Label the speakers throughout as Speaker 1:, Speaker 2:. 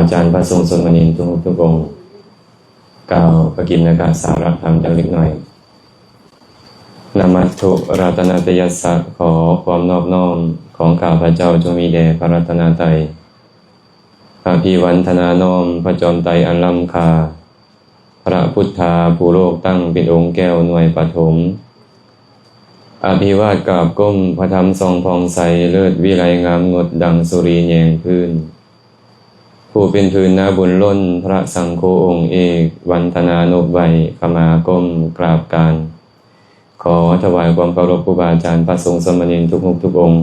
Speaker 1: อาจารย์พระทรงสมณีทุกองค์กล่าวประกิณกะสาระธรรมจากเล็กน้อยนามัสถุรัตนตยัสสะขอความนอบน้อมของข้าพระเจ้าจงมีแด่พระรัตนตรัยอภิวันทนาน้อมพระจอมไตรอันล้ำค่าพระพุทธาผู้โลกตั้งเป็นองค์แก้วหน่วยปฐมอภิวาทกราบก้มพระธรรมทรงพองใสเลิศวิไลงามงดดังสุรีแยงพื้นผู้เป็นพื้นนาบุญล้นพระสังโฆองค์เอกวันธนานบไวขมาก้มกราบการขอถวายความเคารพครูบาอาจารย์พระสงฆ์สมณีทุกองค์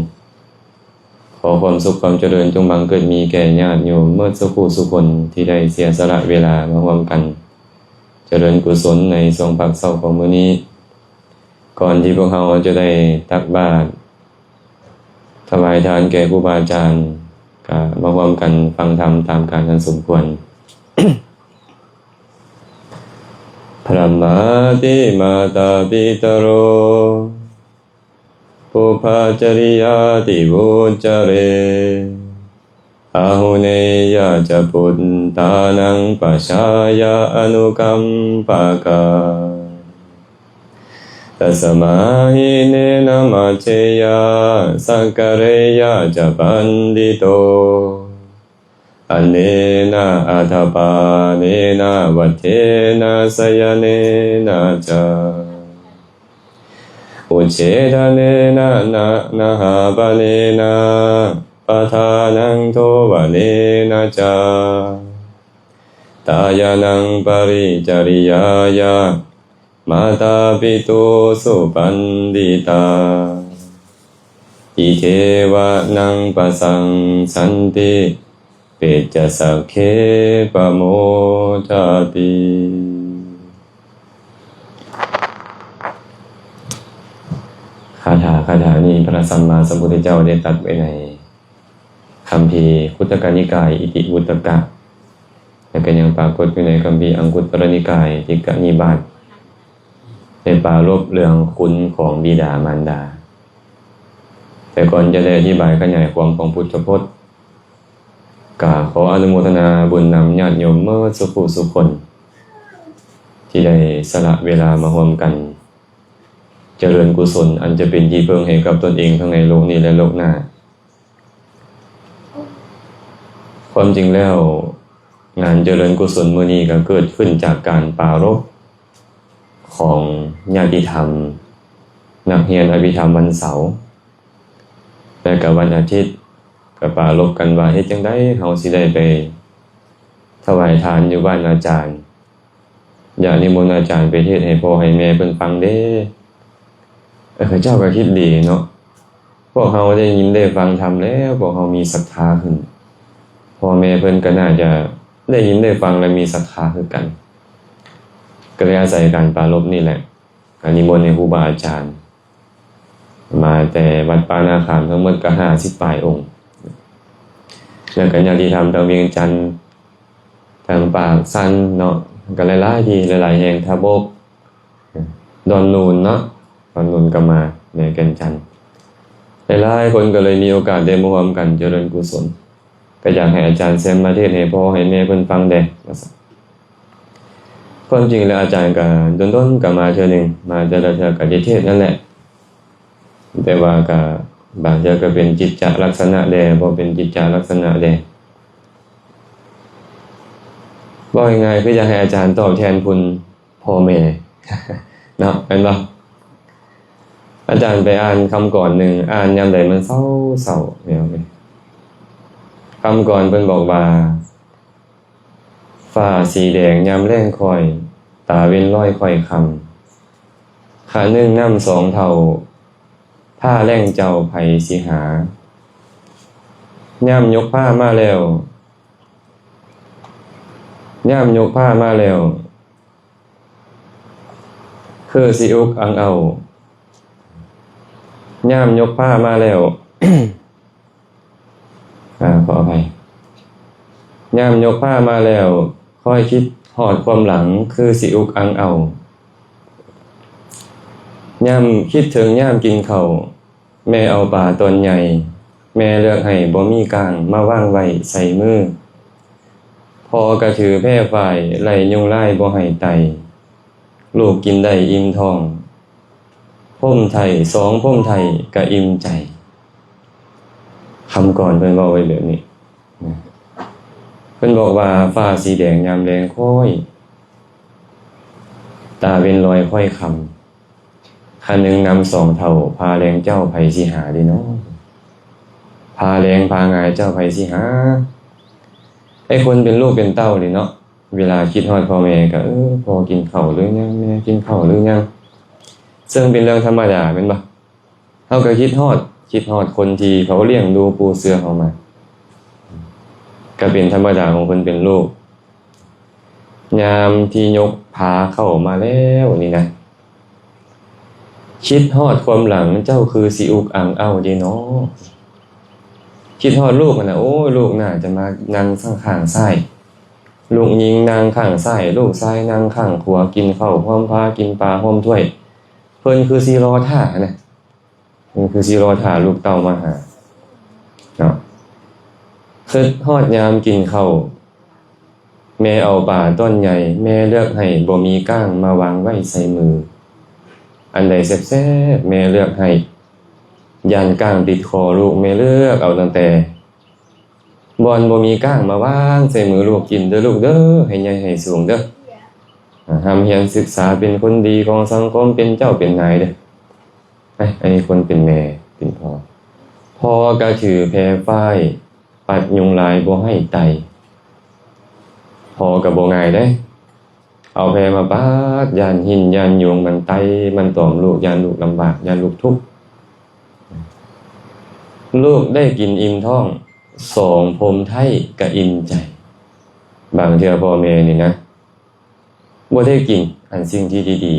Speaker 1: ขอความสุขความเจริญจงบังเกิดมีแก่ญาติโยมเมื่อสักครู่สุคนที่ได้เสียสละเวลามาร่วมกันเจริญกุศลในทรงพักเศร้าของมื้อนี้ก่อนที่พวกเราจะได้ตักบาตรถวายทานแก่ครูบาอาจารย์ก็มาร่วมกันฟังธรรมตามการอันสมควร พระมาติมาตาปิตโรปุพพจริยาติวุจเรอาหุเนยะจะปุตตานังปัชายาอนุกัมปะกาตัสมาหิเนนะมัจเจยะสักกะเรยะจะปันดิโตอเนนะอัฏฐปาเนนะวัฏเทนะสยเนนะจาอุเฉทะเนนะนะหาปะเนนะปะทานังโทวะเนนะจาตายานังปริจริยายะมาตาปิตุสุปันดิตาอิเทวะนังปะสังสันติเปจะสักเคปะโมทาติคาถานี้พระสัมมาสัมพุทธเจ้าได้ตรัสไว้ในคัมภีร์คุตตกนิกายอิติวุตตกะและก็ยังปรากฏอยู่ในคัมภีร์อังคุตรนิกายติกนิบาตในปรารภเรื่องคุณของบิดามารดาแต่ก่อนจะได้อธิบายขยายความของพุทธพจน์ก็ขออนุโมทนาบุญนำญาติโยมเมื่อสุคนที่ได้สละเวลามาร่วมกันเจริญกุศลอันจะเป็นที่พึ่งให้กับตนเองทั้งในโลกนี้และโลกหน้าความจริงแล้วงานเจริญกุศลมื้อนี้ก็เกิดขึ้นจากการปรารภของญาติธรรมนักเรียนอภิธรรมวันเสาร์และกับวันอาทิตย์ก็ปรารภกันว่าเฮ็ดจังได๋เฮาสิได้ไปถวายทานอยู่บ้านอาจารย์อย่านิมนต์อาจารย์ไปเทศน์ให้พ่อให้แม่เพิ่นฟังเด้เจ้าก็คิดดีเนาะพวกเฮาได้ยินได้ฟังธรรมแล้วพวกเฮามีศรัทธาขึ้นพ่อแม่เพิ่นก็น่าจะได้ยินได้ฟังและมีศรัทธาคือกันก็เลยอาศัยการปรารภนี่แหละการนิมนต์ให้ครูบาอาจารย์มาแต่วัดปานาคามทั้งหมดก็50ปลายองค์แล้วก็ญาติธรรมทางเวียงจันทน์ทางปากสั้นเนาะก็หลายๆที่หลายๆแห่งทบกดอนนูนเนาะดอนนูนก็มาในแก่นจันทน์หลายๆคนก็เลยมีโอกาสได้มาร่วมกันเจริญกุศลก็อยากให้อาจารย์แซมมาเทศน์ให้พ่อให้แม่เพิ่นฟังแด่ความจริงแล้วอาจารย์ก็ต้นๆก็มาเทื่อนึงมาแต่ละเทื่อก็ได้เทศน์นั่นแหละแต่ว่าก็บางเทื่อก็เป็นจิตจลักษณะแด่บ่เป็นจิตจลักษณะแด่ว่าง่ายๆคืออยากให้อาจารย์ตอบแทนคุณพ่อแม่ เนาะเป็นบ่อาจารย์ไปอ่านคำก่อนหนึ่งอ่านยามใดมันเศร้าๆเนี่ยคำก่อนเพิ่นบอกว่าฟ้าสีแดงยามแลงคอยตาเว้นร้อยคอยคำขานึ่งน้ำ2เท่าผ้าแรงเจ้าไผสิหาย่ำยกผ้ามาแล้วย่ำยกผ้ามาแล้วคือสิอุกอังเอาย่ำยกผ้ามาแล้ว ขออภัยย่ำยกผ้ามาแล้วค่อยคิดหอดความหลังคือสิอุกอังเอาย่ำคิดถึงย่ำกินข้าวแม่เอาปลาตนใหญ่แม่เลือกให้บ่มีกลางมาว่างไว้ใส่มือ พอกระถือแพร่ฝ่ายไหลยุงไล่บ่ให้ไตลูกกินได้อิ่มท้องพ่มไทยสองพ่มไทยกะอิ่มใจคำก่อนเพิ่นบอกไว้แบบนี้เพิ่นบอกว่าฟ้าสีแดงยามแลงค่อยตาเป็นรอยค่อยคำคันหนึ่งนำสองเท่าพาแรงเจ้าไผสิหาดีเนาะพาแรงพางายเจ้าไผสิหาไอ้คนเป็นลูกเป็นเต้านี่เนาะเวลาคิดฮอดพ่อแม่ก็พอกินข้าวหรือยังแม่กินข้าวหรือยังซึ่งเป็นเรื่องธรรมดาแม่นบ่เฮาก็คิดฮอดคนที่เขาเลี้ยงดูปูเสือเขามาก็เป็นธรรมดาของคนเป็นลูกยามที่ยกพาเข้ามาแล้วนี่นะคิดฮอดความหลังเจ้าคือสิอุกอังเอาดีเนาะคิดฮอดลูกมันนะโอ้ยลูกน่าจะมานั่งข้างซ้ายลูกหญิงนั่งข้างซ้ายลูกซ้ายนั่งข้างขวากินข้าวพร้อมพากินปลาพร้อมถ้วยเพิ่นคือสิรอท่านะมันคือสิรอท่าลูกเต้ามาหาเนาะคิดฮอดยามกินข้าวแม่เอาป่าต้นใหญ่แม่เลือกให้บ่มีก้างมาวางไว้ใส่มืออันใดแซ่บๆแม่เลือกให้ยันก้างติดคอลูกแม่เลือกเอาตั้งแต่บอนบ่มีก้างมาวางใส่มือลูกกินเด้อลูกเด้อให้ใหญ่ให้สูงเด้อทำเรียนศึกษาเป็นคนดีของสังคมเป็นเจ้าเป็นนายเด้ออันนี้คนเป็นแม่เป็นพ่อก็ถือแพร่ฝ้ายปัดยุงลายบ่ให้ไตพอกับบ่ง่ายเด้เอาแพมาปาดยานหินยานยุงมันไตมันตอมลูกยานลูกลำบากยานลูกทุกข์ลูกได้กินอิ่มท้องสองพรมไทยก็อิ่มใจบางเทื่อพ่อแม่นี่นะบ่ได้กินอันสิ่งที่ดี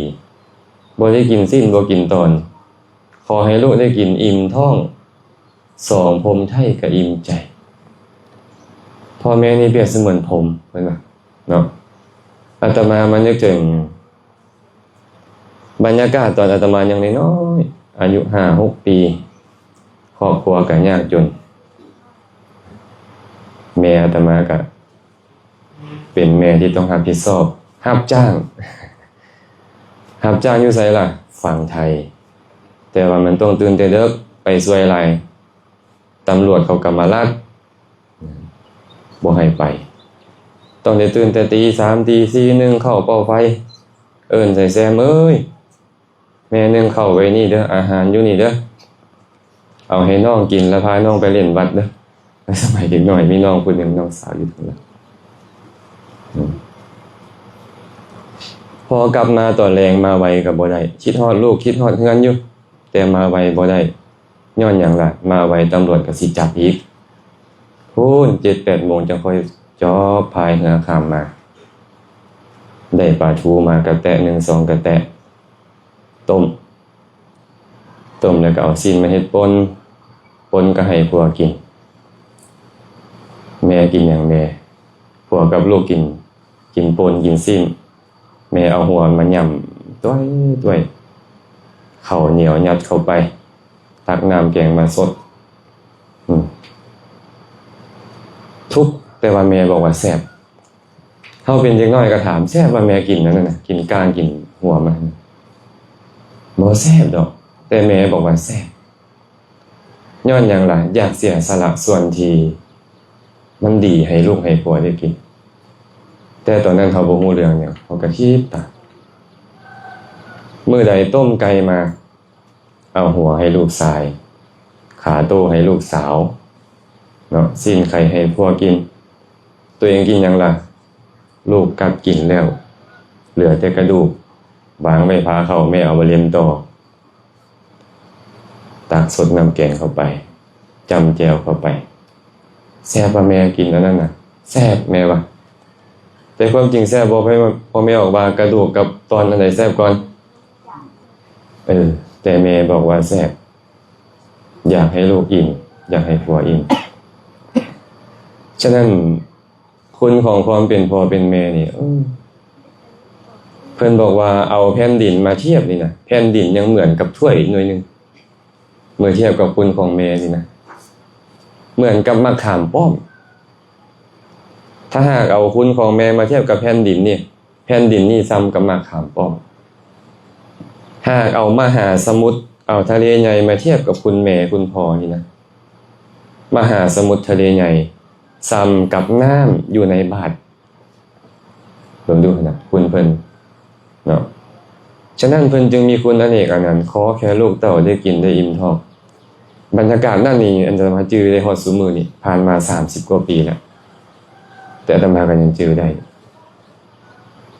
Speaker 1: ๆบ่ได้กินสิ้นบ่กินตอนขอให้ลูกได้กินอิ่มท้องสองพรมไทยก็อิ่มใจพ่อแม่นี่เปรียบเสมือนผมเห็นป่ะเนาะอาตมามันนึกถึงบรรยากาศตอนอาตมายังน้อยๆอายุ 5-6 ปีครอบครัวก็ยากจนแม่อาตมาก็เป็นแม่ที่ต้องรับผิดชอบรับจ้างอยู่ไสล่ะฝั่งไทยแต่ว่ามันต้องตื่นแต่ดึกไปช่วยอะไรตำรวจเขาก็มาลัดบ่ให้ไปต้องได้ตื่นแต่ตีสามตีสี่นึ่งเข้าเป่าไฟเอิ้นใส่แซมเอ้ยแม่นึ่งเข้าไว้นี่เด้ออาหารอยู่นี่เด้อเอาให้น้องกินแล้วพาน้องไปเล่นวัดเด้อสมัยเด็กน้อยมีน้องคนหนึ่งน้องสาวอยู่ตรงนั้นพอกลับมาตอนแรงมาไวกับบ่ได้คิดฮอดลูกคิดฮอดเฮือนอยู่แต่มาไวบ่ได้ย้อนหยังล่ะมาไวตำรวจก็สิจับอีกพูน 7-8 โมงจะค่อยจอบพายเรือข้ามมาได้ปลาทูมากระแตะ1-2กระแตะต้มแล้วก็เอาซีนมาเฮ็ดป่นก็ให้ผัวกินแม่กินอย่างแม่ผัวกับลูกกินป่นกินซีนแม่เอาหัวมาย่ำต้วยข้าวเหนียวยัดเข้าไปตักน้ำแกงมาสดทุกแต่ว่าแม่บอกว่าแซ่บเฮาเป็นเด็กน้อยก็ถามแซ่บว่าแม่กินนั่นน่ะกินก้างกินหัวมันบ่แซ่บดอกแต่แม่บอกว่าแซ่บย้อนหยังล่ะอยากเสียสละส่วนที่มันดีให้ลูกให้ผัวได้กินแต่ตอนนั้นเขาบ่ฮู้เรื่องหยังเขาก็คิดตามมื้อใดต้มไก่มาเอาหัวให้ลูกชายขาโตให้ลูกสาวเนาะสิ้นไข่ให้ผัวกินตัวเองกินหยังล่ะลูกกัดกินแล้วเหลือแต่กระดูกวางไว้พาเข้าแม่เอามาเลี้ยงต่อตักสดน้ำแกงเข้าไปจำแจวเข้าไปแซ่บว่าแม่กินแล้วนั่นน่ะแซ่บแม่ว่าแต่ความจริงแซ่บบ่พอแม่ออกมากระดูกกับตอนอันไหนแซ่บก่อนแต่แม่บอกว่าแซ่บอยากให้ลูกอิ่มอยากให้ผัวอิ่มฉะนั้นคุณของความเป็นพ่อเป็นแม่นี่เพิ่นบอกว่าเอาแผ่นดินมาเทียบนี่นะแผ่นดินยังเหมือนกับถ้วยหน่วยนึงเมื่อเทียบกับคุณของแม่นี่นะเหมือนกับมะขามป้อม ถ้าหากเอาคุณของแม่มาเทียบกับแผ่นดินนี่แผ่นดินนี่ซ้ำกับมะขามป้อมหากเอามหาสมุทรเอาทะเลใหญ่มาเทียบกับคุณแม่คุณพ่อนี่นะมหาสมุทรทะเลใหญ่ซ้ำกับน้ำอยู่ในบาทลองดูนะคุณเพิ่นเนาะฉะนั้นเพิ่นจึงมีคุณอเนกอนันต์ขอแค่ลูกเต่าได้กินได้อิ่มท้องบรรยากาศนั่นนี่อันจะมาจื้อได้ฮอดซุมื้อนี่ผ่านมา30กว่าปีแล้วแต่อาตมาก็ยังจื้อได้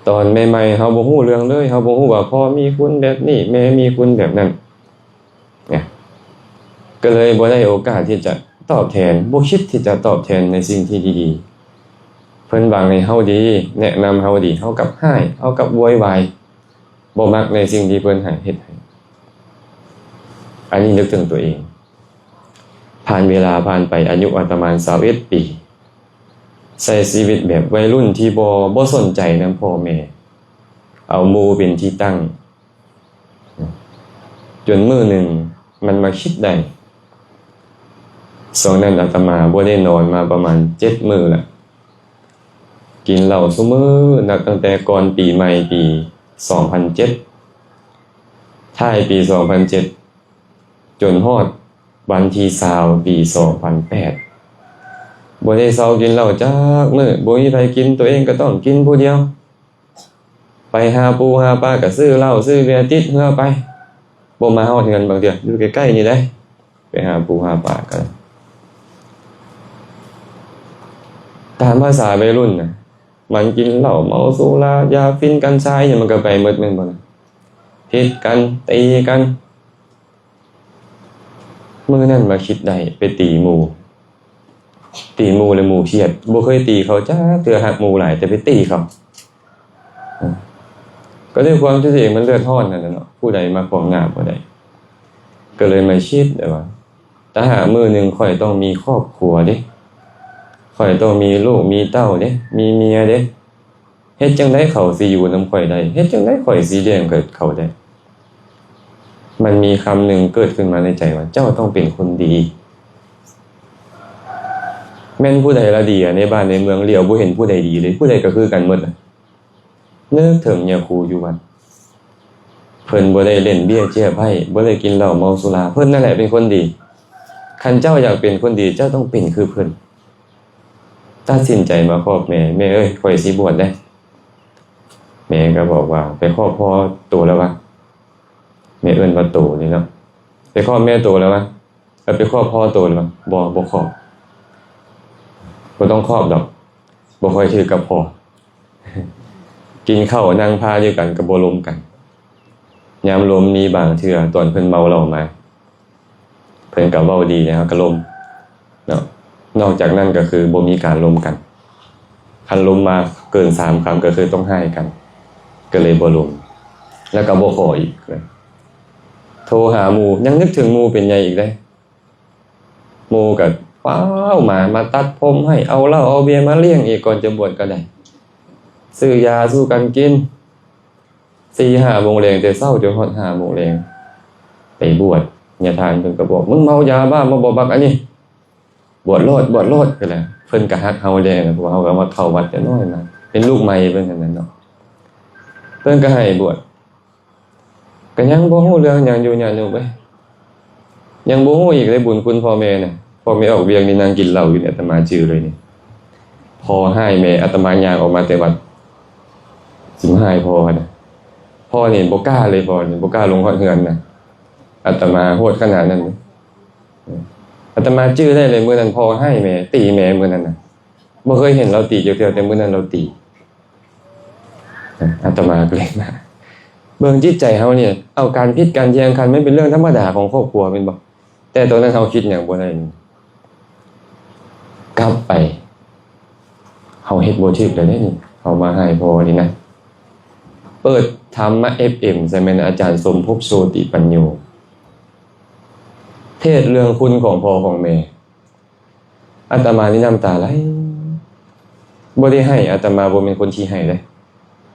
Speaker 1: ตอนใหม่ๆเฮาบ่ฮู้เรื่องเลยเฮาบ่ฮู้ว่าพ่อมีคุณแบบนี้แม่มีคุณแบบนั้นเนี่ยก็เลยบ่ได้โอกาสที่จะตอบแทนบ่คิดที่จะตอบแทนในสิ่งที่ดีๆเพิ่นหวังให้เฮาดีแนะนำเฮาดีเฮากลับให้เฮากลับโวยวายบ่มักในสิ่งที่เพิ่นให้เฮ็ดให้อันนี้นึกถึงตัวเองผ่านเวลาผ่านไปอายุอาตมา21ปีใช้ชีวิตแบบวัยรุ่นที่บ่สนใจนำพ่อแม่เอาหมู่เป็นที่ตั้งจนมื้อหนึ่งมันมาคิดได้ช่วงนั้นอาตมาบ่ได้นอนมาประมาณ7มื้อแล้วกินเหล้าซุมื้อนับตั้งแต่ก่อนปีใหม่ปี2007ท้ายปี2007จนฮอดวันที่20ปี2008บ่ได้เซากินเหล้าจักมื้อบ่มีไผกินตัวเองก็ต้องกินผู้เดียวไปหาปูหาปลาก็ซื้อเหล้าซื้อเบียร์ติดเฮือไปบ่มาฮอดเฮือนบางเทื่ออยู่ใกล้ๆนี่เด้ไปหาปูหาปลากันตามภาษาวัยรุ่นน่ะมันกินเหล้าเมาสุรายาฟินกัญชาเนี่ยมันก็ไปหมดแม่นบ่ล่ะผิดกันตีกันมื้อนั้นมาคิดได้ไปตีหมู่เลยหมู่เครียดบ่เคยตีเขาจ้าเทื่อหักหมู่หลายแต่ไปตีเขาก็ด้วยความที่ตัวเองมันเลือดร้อนนั่นแหละเนาะผู้ใดมาของงามบ่ได้ก็เลยมาคิดได้ว่าถ้าหามื้อนึงข่อยต้องมีครอบครัวเด้ข่อยต้องมีลูกมีเต้าเด้มีเมียเด้เฮ็ดจังได๋เขาสิอยู่นำข่อยได้เฮ็ดจังได๋ข่อยสิเลี้ยงเขาได้มันมีคำหนึ่งเกิดขึ้นมาในใจว่าเจ้าต้องเป็นคนดีแม่นผู้ใดละดีในบ้านในเมืองเลียวบ่เห็นผู้ใดดีเลยผู้ใดก็คือกันหมดนึกถึงยาคูอยู่วัดเพิ่นบ่ได้เล่นเบี้ยเจี้ยไพ่บ่ได้กินเหล้าเมาสุราเพิ่นนั่นแหละเป็นคนดีคันเจ้าอยากเป็นคนดีเจ้าต้องเป็นคือเพิ่นตัดสินใจมาครอบแม่เอ้ยข่อยสิบวชได้แม่ก็บอกว่าไปครอบพ่อโตแล้ววะแม่เอิ้นว่าโตนี่เนาะไปครอบแม่โตแล้ววะไปครอบพ่อโตแล้วบ่ครอบบ่ต้องครอบดอกบ่ค่อยถือกับพ่อกินข้าวนั่งพาอยู่กันก็บ่ล้มกันยามล้มมีบางเทื่อตอนเพิ่นเมาเหล้ามาเพิ่นก็เว้าดีนะครับก็ล้มเนาะนอกจากนั้นก็คือบ่มีการล้มกันคันล้มมาเกิน3ครั้งก็คือต้องให้กันก็เลยบ่ล้มแล้วก็บ่ขออีกเลยโทรหาหมู่ยังนึกถึงหมู่เป็นใหญ่อีกเด้หมู่ก็ว้าวมาตัดผมให้เอาเหล้าเอาเบียร์มาเลี้ยงอีกก่อนจะบวชก็ได้ซื้อยาสู้กันกิน 4-5 โมงแลงแต่เช้าจนฮอด5 โมงแลงไปบวชญาติทานเพิ่นก็บอกมึงเมายาบ้ามาบ่บักอันนี้บวชโลดก็แล้วเพิ่นก็ฮักเฮาแลงเพราะว่าเฮาก็มาเข้าวัดแต่น้อยนะเป็นลูกใหม่เพิ่นนั่นน่ะเนาะเพิ่นก็ให้บวชก็ยังบ่ฮู้เรื่องหยังอยู่หยังอยู่เว้ยยังบ่ฮู้อีกเลยบุญคุณพ่อแม่น่ะพ่อแม่ออกเวียงนี่นั่งกินเหล้าอยู่เนี่ยอาตมาจื้อเลยนี่พ่อให้แม่อาตมาย่างออกมาแต่วัดสิมาให้พ่อน่ะพ่อนี่บ่กล้าเลยพ่อนี่บ่กล้าลงฮอดเฮือนน่ะอาตมาโหดขนาดนั้นอาตมาจื้อได้เลยมื้อนั้นพ่อให้แม่ตีแม่มื้อนั้นน่ะบ่เคยเห็นเราตีเกี่ยวๆแต่มื้อนั้นเราตีอาตมาก็เลยมาเบิ่งจิตใจเฮาเนี่ยเอาการผิดการแย้งกันมันเป็นเรื่องธรรมดาของครอบครัวแม่นบ่แต่ตอนนั้นเฮาคิดหยังบ่ได้กลับไปเฮาเฮ็ดบ่ถูกแล้วนี่เฮามาให้พ่อนี่นะเปิดธรรมะ FM ใช่มั้ยอาจารย์สมภพโชติปัญโยเทศเรื่องคุณของพ่อของแม่อาตมานี่น้ำตาไหลบ่ได้ให้อาตมาบ่เป็นคนที่ให้เลย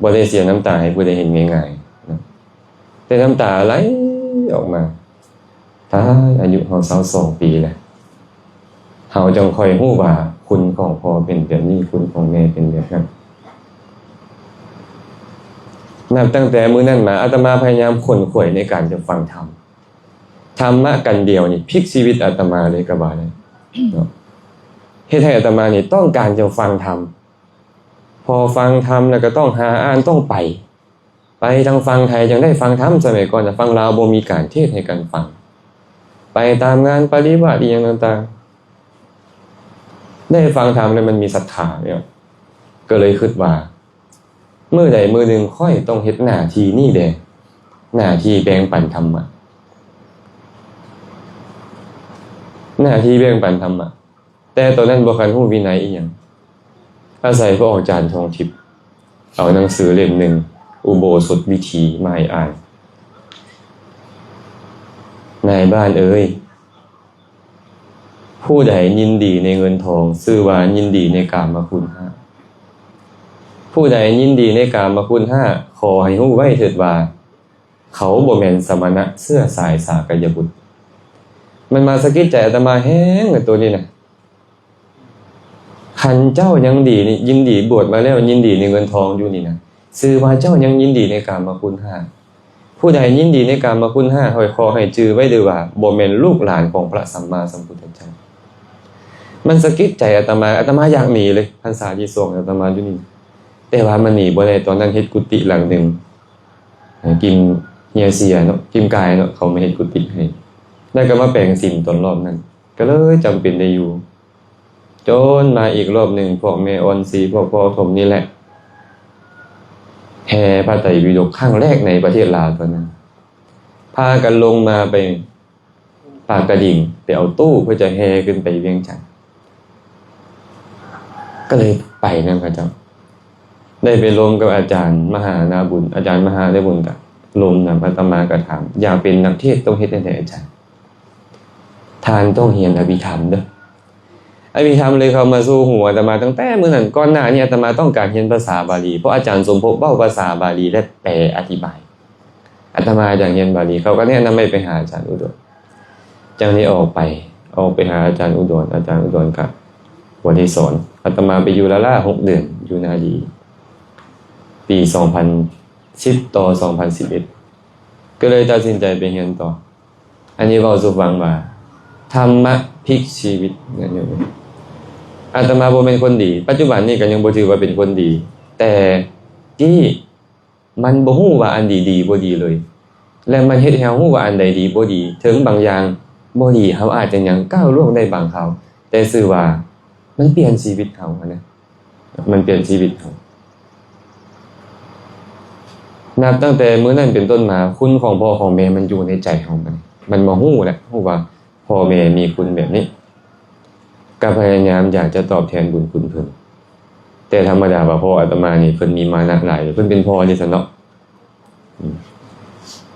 Speaker 1: บ่ได้เสียน้ำตาให้ผู้ใดเห็นง่ายๆนะแต่น้ำตาไหลออกมาถ้าอายุเฮา22ปีแล้วเฮาจังค่อยฮู้ว่าคุ คุณของพ่อเป็นแบบนี้คุณของแม่เป็นแบบนั้นนับตั้งแต่มื้อนั้นมาอาตมาพยายามขวนขวายในการจะฟังธรรมะกันเดียวนี่พลิกชีวิตอาตมาเลยก็ว่าได้เฮ็ดให้อาตมานี่ต้องการจะฟังธรรมพอฟังธรรมแล้วก็ต้องหาอ่านต้องไปทางฟังไทยจังได้ฟังธรรมสมัยก่อนจะฟังลาวบ่มีการเทศให้กันฟังไปตามงานปฏิบัติอย่างต่างๆได้ฟังธรรมแล้วมันมีศรัทธาเนี่ยก็เลยคิดว่ามื้อใดมื้อหนึ่งค่อยต้องเฮ็ดหน้าที่นี่แดหน้าที่แบ่งปันธรรมะหน้าที่แบ่งปันธรรมะแต่ตอนนั้นบ่คันฮู้วินัยอีหยังอาศัยพระอาจารย์ทองทิพย์เอาหนังสือเล่มหนึ่งอุโบสถวิธีมาให้อ่านนายบ้านเอ้ยผู้ใดยินดีในเงินทองชื่อว่ายินดีในกามคุณห้าผู้ใดยินดีในกามคุณห้าขอให้รู้ไว้เถิดว่าเขาบ่แม่นสมณะเสื้อสายสากยบุตรมันมาสะกิดใจอาตมาแฮงกับตัวนี้นะคันเจ้ายังดีนี่ยินดีบวชมาแล้วยินดีในเงินทองอยู่นี่นะชื่อว่าเจ้ายังยินดีในกามคุณห้าผู้ใดยินดีในกามคุณห้าขอให้จือไว้ด้วยว่าบ่แม่นลูกหลานของพระสัมมาสัมพุทธเจ้ามันสะกิดใจอาตมาอยากหนีเลยพรรษาที่2อาตมาอยู่นี่แต่ว่ามันหนีบ่ได้ตอนนั้นเฮ็ดกุฏิหลังนึงกินเฮียเสียเนาะกิมกายเนาะเขาไม่เฮ็ดกุฏิให้ได้ก็มาแปลงสิมตอนรอบนั้นก็เลยจำเป็นได้อยู่จนมาอีกรอบนึงพวกแม่ออนซีพวกพ่อผมนี่แหละแห่พระไตรปิฎกครั้งแรกในประเทศลาวตอนนั้นพากันลงมาไปปากกระดิ่งไปเอาตู้เพื่อจะแห่ขึ้นไปเวียงจันทน์ก็เลยไปนั่นพระเจ้าได้ไปลงกับอาจารย์มหานาบุญอาจารย์มหาได้บุญกับลงนำอาตมากระถามอยากเป็นนักเทศต้องเฮ็ดจังได๋อาจารย์ทานต้องเรียนอภิธรรมเด้ออภิธรรมเลยเข้ามาสู่หัวอาตมาตั้งแต่มื้อนั้นก่อนหน้านี้อาตมาต้องการเรียนภาษาบาลีเพราะอาจารย์สมภพเว้าภาษาบาลีและแปลอธิบายอาตมาอยากเรียนบาลีเขาก็แนะนำให้ไปหาอาจารย์อุดรจังนี้ออกไปหาอาจารย์อุดรอาจารย์อุดรก็บ่ได้สอนอาตมาไปอยู่ละล่า6เดือนอยู่นาดีปี2010ต่อ2011ก็เลยตัดสินใจไปเรียนต่ออันนี้เว้าสู่ฟังว่าธรรมะพลิกชีวิตนั่นอยู่อาตมาบ่เป็นคนดีปัจจุบันนี้ก็ยังบ่ถือว่าเป็นคนดีแต่ที่มันบ่ฮู้ว่าอันดีๆบ่ดีเลยและมันเฮ็ดให้เฮาฮู้ว่าอันใดดีบ่ดีถึงบางอย่างบ่ดีเฮาอาจจะยังก้าวล่วงได้บางคราวแต่ซื่อว่ามันเปลี่ยนชีวิตเฮานะมันเปลี่ยนชีวิตเฮานับตั้งแต่มื้อนั้นเป็นต้นมาคุณของพ่อของแม่มันอยู่ในใจเฮามันมาฮู้แล้วฮู้ว่าพ่อแม่มีคุณแบบนี้ก็พยายามอยากจะตอบแทนบุญคุณเพิ่นแต่ธรรมดาว่าพ่ออาตมานี่เพิ่นมีมานะหลายเพิ่นเป็นพ่อนี่ซั่นเนาะ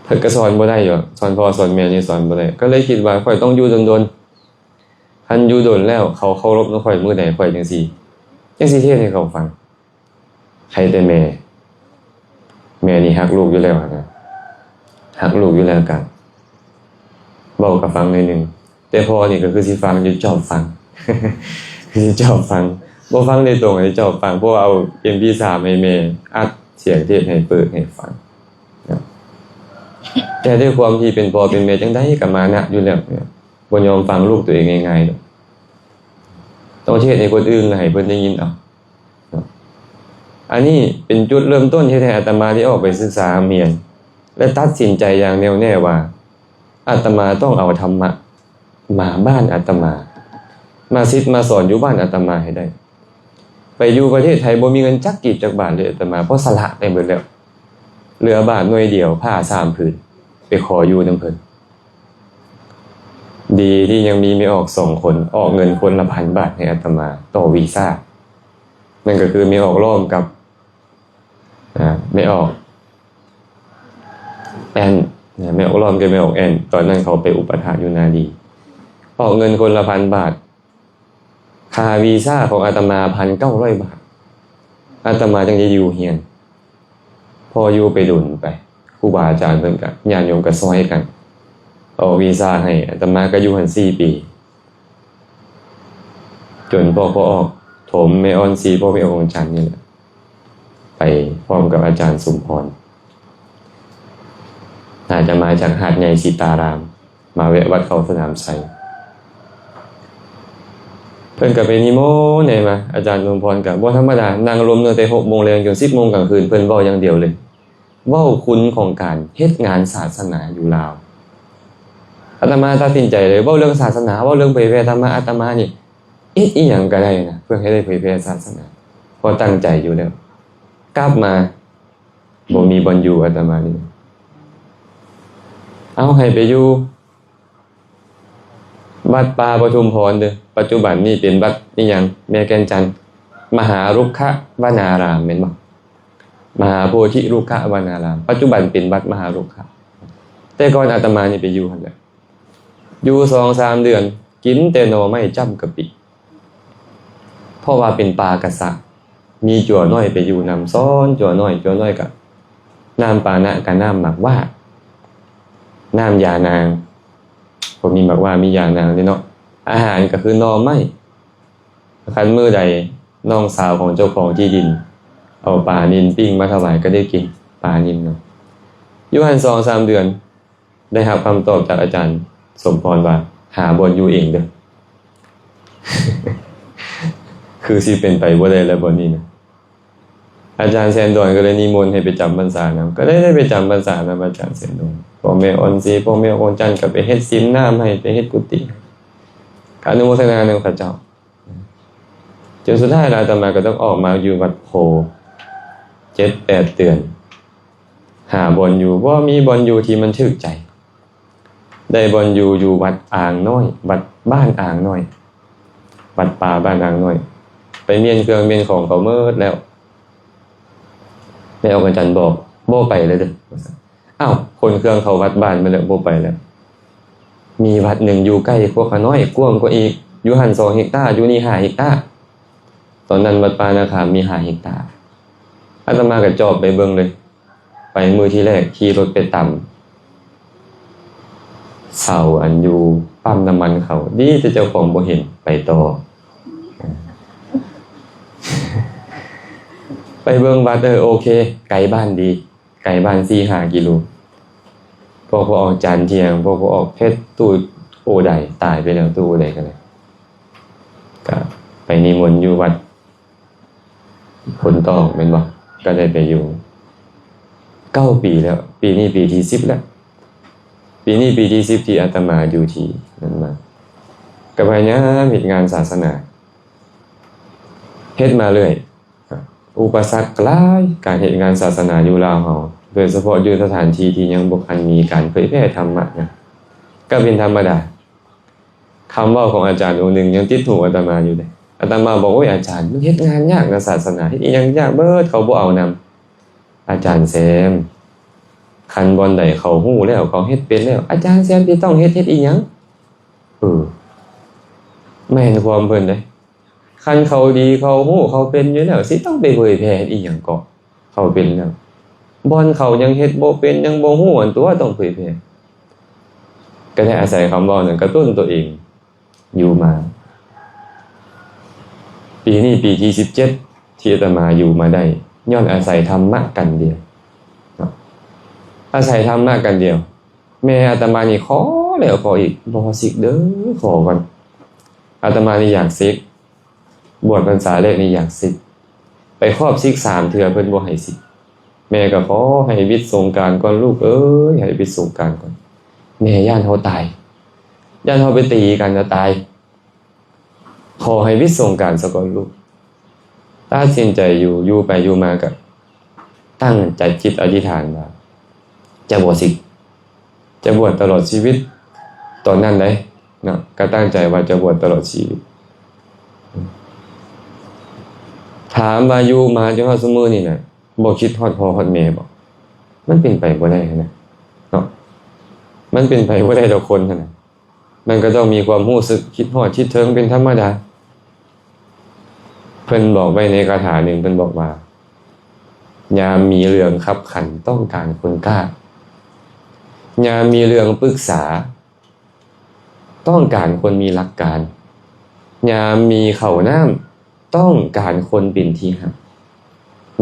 Speaker 1: เพิ่นก็สอนบ่ได้อยู่สอนพ่อสอนแม่นี่สอนบ่ได้ก็เลยคิดว่าข่อยต้องอยู่ดนๆคันอยู่ดนแล้วเขาเคารพข่อยมื้อใดข่อยจังซี่เทศให้เขาฟังใครแต่แม่นี่ฮักลูกอยู่แล้วนะฮักลูกอยู่แล้วกันเว้าก็ฟังหน่อยนึงแต่พ่อนี่ก็คือสิฟังอยู่ชอบฟัง คือสิชอบฟังบ่ฟังได้ตรงให้ชอบฟังเพราะว่าเอา MP3 ให้แม่อัดเสียงเทศให้เปิดให้ฟังแต่ด้วยความที่เป็นพ่อเป็นแม่จังได๋ก็มานะอยู่แล้วบ่ยอมฟังลูกตัวเองง่ายๆดอกต้องเทศให้คนอื่นให้เพิ่นได้ยินเอาอันนี้เป็นจุดเริ่มต้นที่ให้อาตมาได้ออกไปศึกษาเรียนและตัดสินใจอย่างแน่วแน่ว่าอาตมาต้องเอาธรรมะมาบ้านอาตมาซิดมาสอนอยู่บ้านอาตมาให้ได้ไปอยู่ประเทศไทยบ่มีเงินจักกีบจักบาทเลยอาตมาเพราะสละได้หมดแล้วเหลือบาทหน่วยเดียวผ้า3ผืนไปขออยู่นำเพิ่นดีที่ยังมีไม่ออก2คนออกเงินคนละ 1,000 บาทให้อาตมาต่อวีซ่านั่นก็คือมีออกร่วมกับไม่ออกแอนไม่ออกร่วมกับไม่ออกแอนตอนนั้นเขาไปอุปถัมภ์อยู่นาดีออกเงินคนละ 1,000 บาทค่าวีซ่าของอาตมา 1,900 บาทอาตมาจังได้อยู่เฮียนพออยู่ไปดุลไปครูบาอาจารย์เพิ่นก็ญาติโยมก็ซอยกันเอาวีซ่าให้อาตมาก็อยู่หัน4 ปี จนพ่อออกถมแม่ออนซีพ่อแม่องค์จันทร์นี่แหละไปพร้อมกับอาจารย์สุมพรอาจจะมาจากหาดใหญ่สีตารามมาแวะวัดเขาสนามชัยเพิ่นก็ไปนิมนต์ได้มาอาจารย์สุมพรก็บ่ธรรมดานั่งรวมตั้งแต่ 6:00 นจน 10:00 นกลางคืนเพิ่นเว้าอย่างเดียวเลยเว้าคุณของการเฮ็ดงานศาสนาอยู่ลาวอาตมาตัดสินใจเลยเว้าเรื่องศาสนาเว้าเรื่องเผยแพร่ธรรมะอาตมานี่อีหยังก็ได้นะเพื่อให้ได้เผยแพร่ศาสนาพอตั้งใจอยู่แล้วกลับมาบ่มีบ่อนอยู่อาตมานี่เอาให้ไปอยู่วัดป่าปทุมพรเด้อปัจจุบันนี่เป็นวัดอีหยังแม่แก่นจันทน์มหารุกขวนารามแม่นบ่มหาโพธิรุกขวนารามปัจจุบันเป็นวัดมหารุกขแต่ก่อนอาตมานี่ไปอยู่หั่นแหละอยู่ 2-3 เดือนกินแต่หน่อไม้จ้ำกะปิเพราะว่าเป็นป่ากระสะมีจั่วน้อยไปอยู่นำซ้อนจั่วน้อยกับน้ำปานะกับน้ำหมักว่าน้ำยานางผมมีหมักว่ามียานางด้วยเนาะอาหารก็คือหน่อไม้คันมื้อใดน้องสาวของเจ้าของที่ดินเอาปลานิลปิ้งมาถวายก็ได้กินปลานิลเนาะอยู่หัน 2-3 เดือนได้รับคำตอบจากอาจารย์สมพรว่าหาบ่อนอยู่เองเด้อ คือสิเป็นไปบ่ได้แล้วบ่นี้นะอาจารย์แซนดอนก็เลยนิมนต์ให้ไปจำพรรษานำก็ได้ไปจำพรรษานำอาจารย์แซนดอนพ่อแม่ออนซีพ่อแม่องค์จันทร์ก็ไปเฮ็ดศีลน้ำให้ไปเฮ็ดกุฏิอนุโมทนานำพระเจ้าจนสุดท้ายอาตมาก็ต้องออกมาอยู่วัดโพ 7-8 เดือนหาบ่อนอยู่บ่มีบ่อนอยู่ที่มันถูกใจได้บ่อนอยู่วัดอ่างน้อยวัดบ้านอ่างน้อยวัดป่าบ้านอ่างน้อยไปเมียนเครื่องเมียนของเขาเมิดแล้วแม่องค์จันทร์บอกบ่ไปเลยเด้ออ้าวคนเครื่องเขาวัดบ้านมาแล้วบ่ไปแล้วมีวัดหนึ่งอยู่ใกล้พวกขาน้อยกว้างกว่าอีกอยู่หัน2 เฮกตาร์อยู่นี่5 เฮกตาร์ตอนนั้นวัดป่านาคามมี5 เฮกตาร์อาตมาก็จอบไปเบิ่งเลยไปมื้อที่แรกขี่รถไปต่ำเสาอันอยู่ปั๊มน้ำมันเขาดีแต่เจ้าของบ่เห็นไปต่อไปเบิ่งวัดโอเคไกลบ้านดีไกลบ้าน 4-5 กิโลพอออกจานเที่ยงพอออกเพชรตู้โอใดตายไปแล้วตู้โอใดกันเลยก็ไปนิมนต์อยู่วัดผลตองแม่นบ่ก็ได้ไปอยู่9 ปีแล้วปีนี้ปีที่10แล้วปีนี้ปีที่10ที่อาตมาอยู่ที่นั่นมาก็พยายามเฮ็ดงานศาสนาเฮ็ดมาเรื่อยอุปสรรคหลายการเฮ็ดงานศาสนาอยู่ลาวเฮาโดยเฉพาะอยู่สถานที่ที่ยังบ่ทันมีการเผยแพร่ธรรมะนะก็เป็นธรรมดาคำเว้าของอาจารย์องค์หนึ่งยังติดหูอาตมาอยู่เลยอาตมาบอกโอ้ยอาจารย์มันเฮ็ดงานยากนะศาสนาเฮ็ดอีหยังยากเบิดเขาบ่เอานำอาจารย์แซมคันบ่อนใดเขาฮู้แล้วเขาเฮ็ดเป็นแล้วอาจารย์แซมสิต้องเฮ็ดอีหยังแม่นความเพิ่นเด้คันเขาดีเขาฮู้เขาเป็นอยู่แล้วสิต้องไปเผยแพร่อีหยังก็เขาเป็นแล้วบ่อนเขายังเฮ็ดบ่เป็นยังบ่ฮู้อันตัวต้องเผยแพร่ก็ได้อาศัยคำเว้านั้นกระตุ้นตัวเองอยู่มาปีนี้ปีที่17ที่อาตมาอยู่มาได้ย้อนอาศัยธรรมะกันเดียวอาศัยธรรมะกันเดียวแม่อาตมานี่ขอแล้วขออีกบ่สิกเด้อขอก่อนอาตมานี่อยากสิกบวชพรรษาแรกนี่อยากสิกไปครอบสิก3เทื่อเพิ่นบ่ให้สิกแม่ก็ขอให้วิทย์สงกรานต์ก่อนลูกเอ้ยให้วิทย์สงกรานต์ก่อนแม่ย่านเฮาตายย่านเฮาไปตีกันจะตายขอให้วิทย์สงกรานต์ซะก่อนลูกตัดสินใจอยู่ไปอยู่มาก็ตั้งใจจิตอธิษฐานว่าจะบวชสิจะบวชตลอดชีวิตตอนนั้นเลยนะก็ตั้งใจว่าจะบวชตลอดชีวิตถามว่าอยู่มาจนฮอดซุมื้อนี่น่ะบ่คิดฮอดพ่อฮอดแม่บ่มันเป็นไปบ่ได้นะเนาะมันเป็นไปบ่ได้ดอกคนนั่นน่ะมันก็ต้องมีความรู้สึกคิดฮอดคิดถึงเป็นธรรมดาเพิ่นบอกไว้ในคาถาหนึ่งเพิ่นบอกว่ายามมีเรื่องคับขันต้องการคนกล้ายามมีเรื่องปรึกษาต้องการคนมีหลักการ ยามมีข้าวน้ำต้องการคนเป็นที่หัก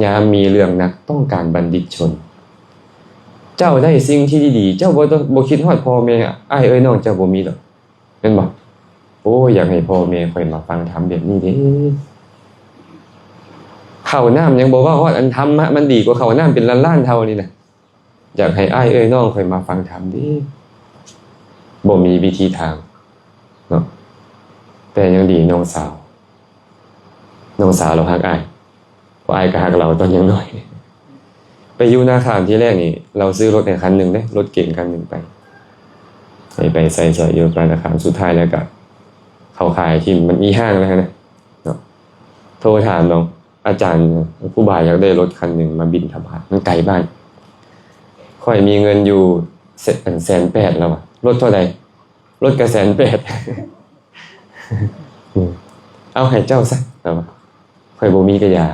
Speaker 1: ยามมีเรื่องนักต้องการบัณฑิตชนเจ้าได้สิ่งที่ดีๆเจ้าบ่คิดฮอดพ่อแม่อ้ายเอ้ยน้องเจ้าบ่มีดอกแม่นบ่โอ้อยากให้พ่อแม่ค่อยมาฟังธรรมแบบนี้เด้ข้าวน้ำยังบอกว่าฮอดอันธรรมะมันดีกว่าข้าวน้ำเป็นล้านๆเท่านี่นะอยากให้อ้ายเอ้ยน้องค่อยมาฟังธรรมเด้บ่มีวิธีทางเนาะแต่ยังดีน้องสาวเราฮักอ้ายเพราะอ้ายก็ฮักเราตอนยังน้อยไปอยู่นาคามที่แรกนี่เราซื้อรถในคันหนึ่งเด้รถเก๋งคันหนึ่งไปใส่สอยอยู่นาคามสุดท้ายแล้วก็เขาขายที่มันมีห้างแล้วนะเนาะโทรถามน้องอาจารย์ผู้บ่ายอยากได้รถคันหนึ่งมาบินทบาทมันไกลบ้านค่อยมีเงินอยู่180,000แล้วอะรถเท่าไหร่รถก็180,000เอาให้เจ้าซะแล้วค่อยบ่มีก็อย่า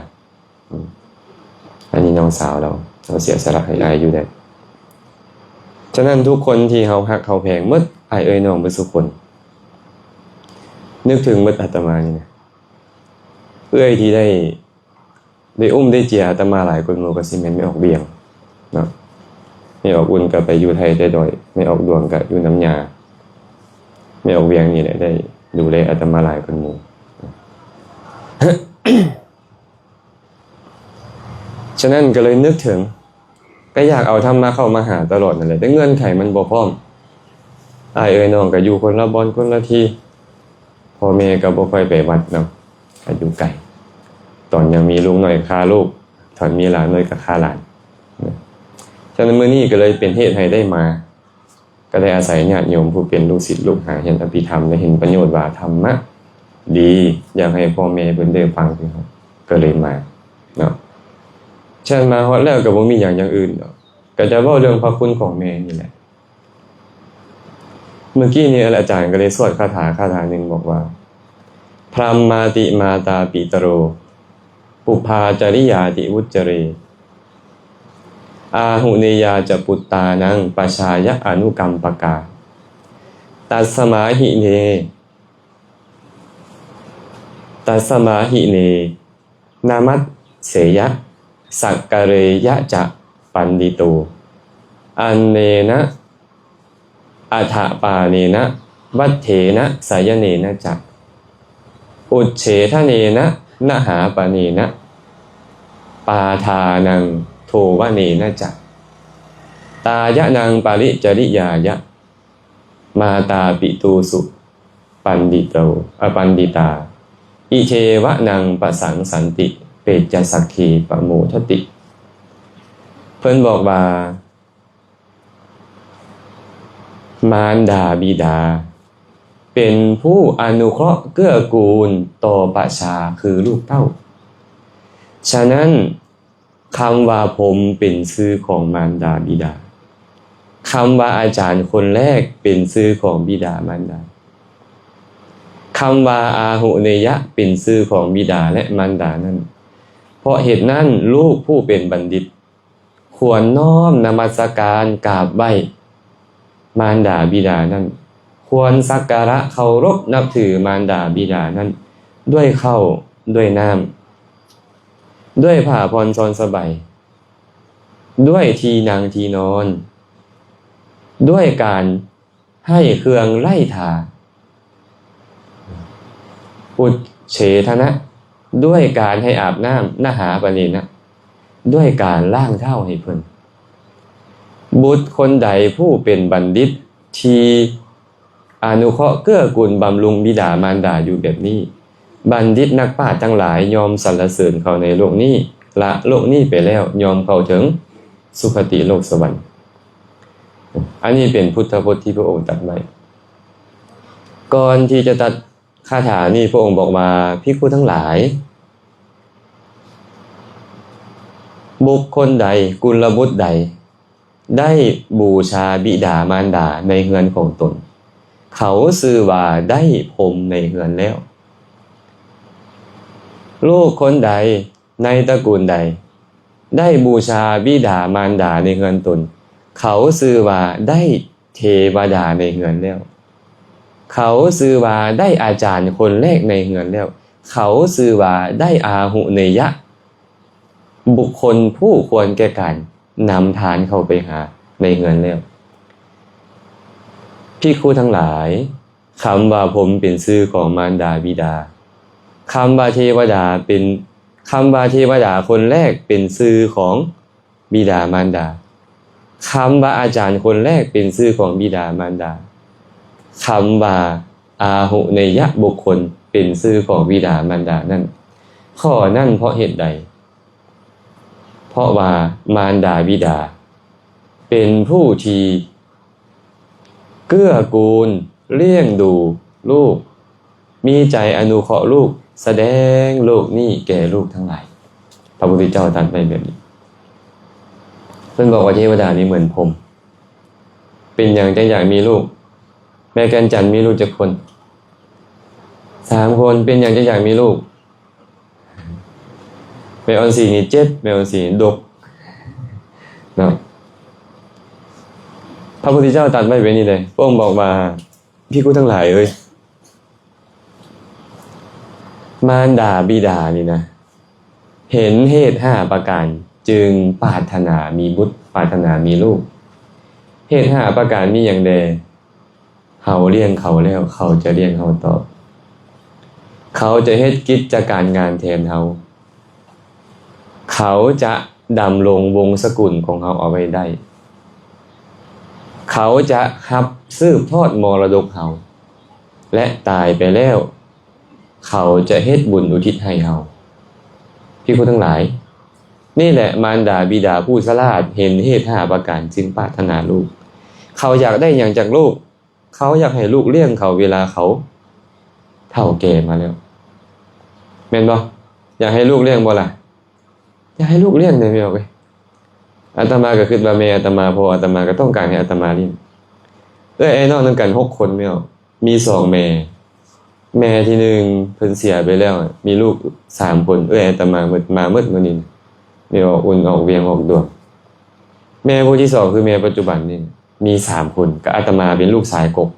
Speaker 1: อันนี้น้องสาวเราเสียสละให้อายอยู่ได้ฉะนั้นทุกคนที่เขาฮักเขาแพงหมดอายเอ้ยน้องเบิดทุกคนนึกถึงหมดอาตมานี่นะเอ้ยที่ได้อุ้มได้เจียอาตมาหลายคนโมก็สิแม่นไม่ออกเบียงเนาะไม่ออกอุ่นก็ไปอยู่ไทยได้ดอยไม่ออกดวงก็อยู่น้ำยาไม่ออกเบียงนี่แหละได้ดูแลอาตมาหลายคนโม ฉะนั้นก็เลยนึกถึงก็อยากเอาธรรมะเข้ามาหาตลอดนั่นแหละแต่เงื่อนไขมันบ่พร้อมอ้ายเอ้ยน้องก็อยู่คนละบอนคนละที่พ่อแม่ก็บ่ค่อยไปวัดเนาะก็อยู่ไกลตอนยังมีลูกน้อยฆ่าลูกตอนมีหลานน้อยก็ฆ่าหลานฉะนั้นมื้อนี้ก็เลยเป็นเหตุให้ได้มาก็ได้อาศัยญาติโยมผู้เป็นลูกศิษย์ลูกหาเห็นอภิธรรมได้เห็นประโยชน์ว่าธรรมะดีอยากให้พ่อแม่เพิ่นได้ฟังก็เลยมาเนาะฉันมาฮอดแล้วก็บ่มีอย่างอื่นดอกก็จะเว้าเรื่องพระคุณของแม่นี่แหละเมื่อกี้นี้อาจารย์ก็เลยสวดคาถาหนึ่งบอกว่าพรหมมาติมาตาปิตโรปุพพาจริยาติวุจเรอาหุเนยาจะปุตตานังปชายะอนุกรรมปกาตัสมาหิเนนามัสเสยะสักกะเรยะจะปันดิโตอันเนนะอัฏฐปาเนนะวัฏเถนะสายเนนะจะอุจเฉทะเนนะนะหาปะเนนะปาทานังโทวะเนนะจะตายะนังปาริจริยายะมาตาปิตูสุปันดิตาอิเทวะนังปสังสันติเปจจสักขีปโมทติเพิ่นบอกว่ามารดาบิดาเป็นผู้อนุเคราะห์เกื้อกูลต่อประชาคือลูกเต้าฉะนั้นคำว่าผมเป็นชื่อของมารดาบิดาคำว่าอาจารย์คนแรกเป็นชื่อของบิดามารดาคำว่าอาหุเนยะเป็นชื่อของบิดาและมารดานั้นเพราะเหตุนั้นลูกผู้เป็นบัณฑิตควรน้อมนมัสการกราบไหว้มารดาบิดานั้นควรสักการะเคารพนับถือมารดาบิดานั้นด้วยข้าวด้วยน้ำด้วยผ้าพรซอนสบายด้วยที่นั่งที่นอนด้วยการให้เครื่องไล่ทาอุจเฉทนะด้วยการให้อาบน้ำนะหาปะเนนะด้วยการล้างเท้าให้เพิ่นบุตรคนใดผู้เป็นบัณฑิตที่อนุเคราะห์เกื้อกูลบำรุงบิดามารดาอยู่แบบนี้บัณฑิตนักปราชญ์ทั้งหลายยอมสรรเสริญเขาในโลกนี้ละโลกนี้ไปแล้วยอมเข้าถึงสุคติโลกสวรรค์อันนี้เป็นพุทธพจน์ที่พระองค์ตรัสไว้ก่อนที่จะตัดคาถานี้พระองค์บอกว่าภิกษุทั้งหลายบุคคลใดกุลบุตรใดได้บูชาบิดามารดาในเฮือนของตนเขาชื่อว่าได้พรหมในเฮือนแล้วลูกคนใดในตระกูลใดได้บูชาบิดามารดาในเฮือนตนเขาชื่อว่าได้เทวดาในเฮือนแล้ว เขาซื้อว่าได้อาจารย์คนแรกในเฮือนแล้วเขาซื้อว่าได้อาหุเนยะบุคคลผู้ควรแก่การนำทานเข้าไปหาในเฮือนแล้วพี่ครูทั้งหลายคำว่าผมเป็นชื่อของมารดาบิดาคำว่าเทวดาเป็นคำว่าเทวดาคนแรกเป็นชื่อของบิดามารดาคำว่าอาจารย์คนแรกเป็นชื่อของบิดามารดาคำว่าอาหุเนยะบุคคลเป็นชื่อของบิดามารดานั่นข้อนั่นเพราะเหตุใดเพราะว่ามารดาบิดาเป็นผู้ที่เกื้อกูลเลี้ยงดูลูกมีใจอนุเคราะห์ลูกแสดงโลกนี้แก่ลูกทั้งหลายพระพุทธเจ้าตรัสไว้แบบนี้เพิ่นบอกว่าเทวดานี่เหมือนผมเป็นอย่างจังอยากมีลูกแม่แก่นจันทร์มีลูกจักคน3 คนเป็นอย่างจังอยากมีลูกแม่ออนสีนี่7แม่ออนสีดกเนาะพระพุทธเจ้าตรัสไว้แบบนี้เลยพระองค์บอกว่าพี่กูทั้งหลายเอ้ยมารดาบิดานี่นะเห็นเหตุ5ประการจึงปรารถนามีบุตรปรารถนามีลูกเหตุ5ประการมีอย่างใดเฮาเลี้ยงเขาแล้วเขาจะเลี้ยงเฮาตอบเขาจะเฮ็ดกิจการงานแทนเฮาเขาจะดำรงวงศกุลของเฮาเอาไว้ได้เขาจะรับสืบทอดมรดกเฮาและตายไปแล้วเขาจะเฮ็ดบุญอุทิศให้เฮาพี่ผู้ทั้งหลายนี่แหละมารดาบิดาผู้ฉลาดเห็นเหตุ5ประการจึงปรารถนาลูกเขาอยากได้อย่างจากลูกเขาอยากให้ลูกเลี้ยงเขาเวลาเขาเฒ่าแก่มาแล้วแม่นบ่อยากให้ลูกเลี้ยงบ่ล่ะอยากให้ลูกเลี้ยงได้แม่เว้ยอาตมาก็คิดว่าแม่อาตมาพออาตมาก็ต้องการให้อาตมาเลี้ยงไอ้น้องนำกัน6 คนแม่มี2 แม่ที่1เพิ่นเสียไปแล้วมีลูก3 คนอาตมามามืดมื้อนี้แม่ออกอุ่นออกเวียงออกดวงแม่ผู้ที่2คือแม่ปัจจุบันนี่มี3 คนก็อาตมาเป็นลูกชายกบ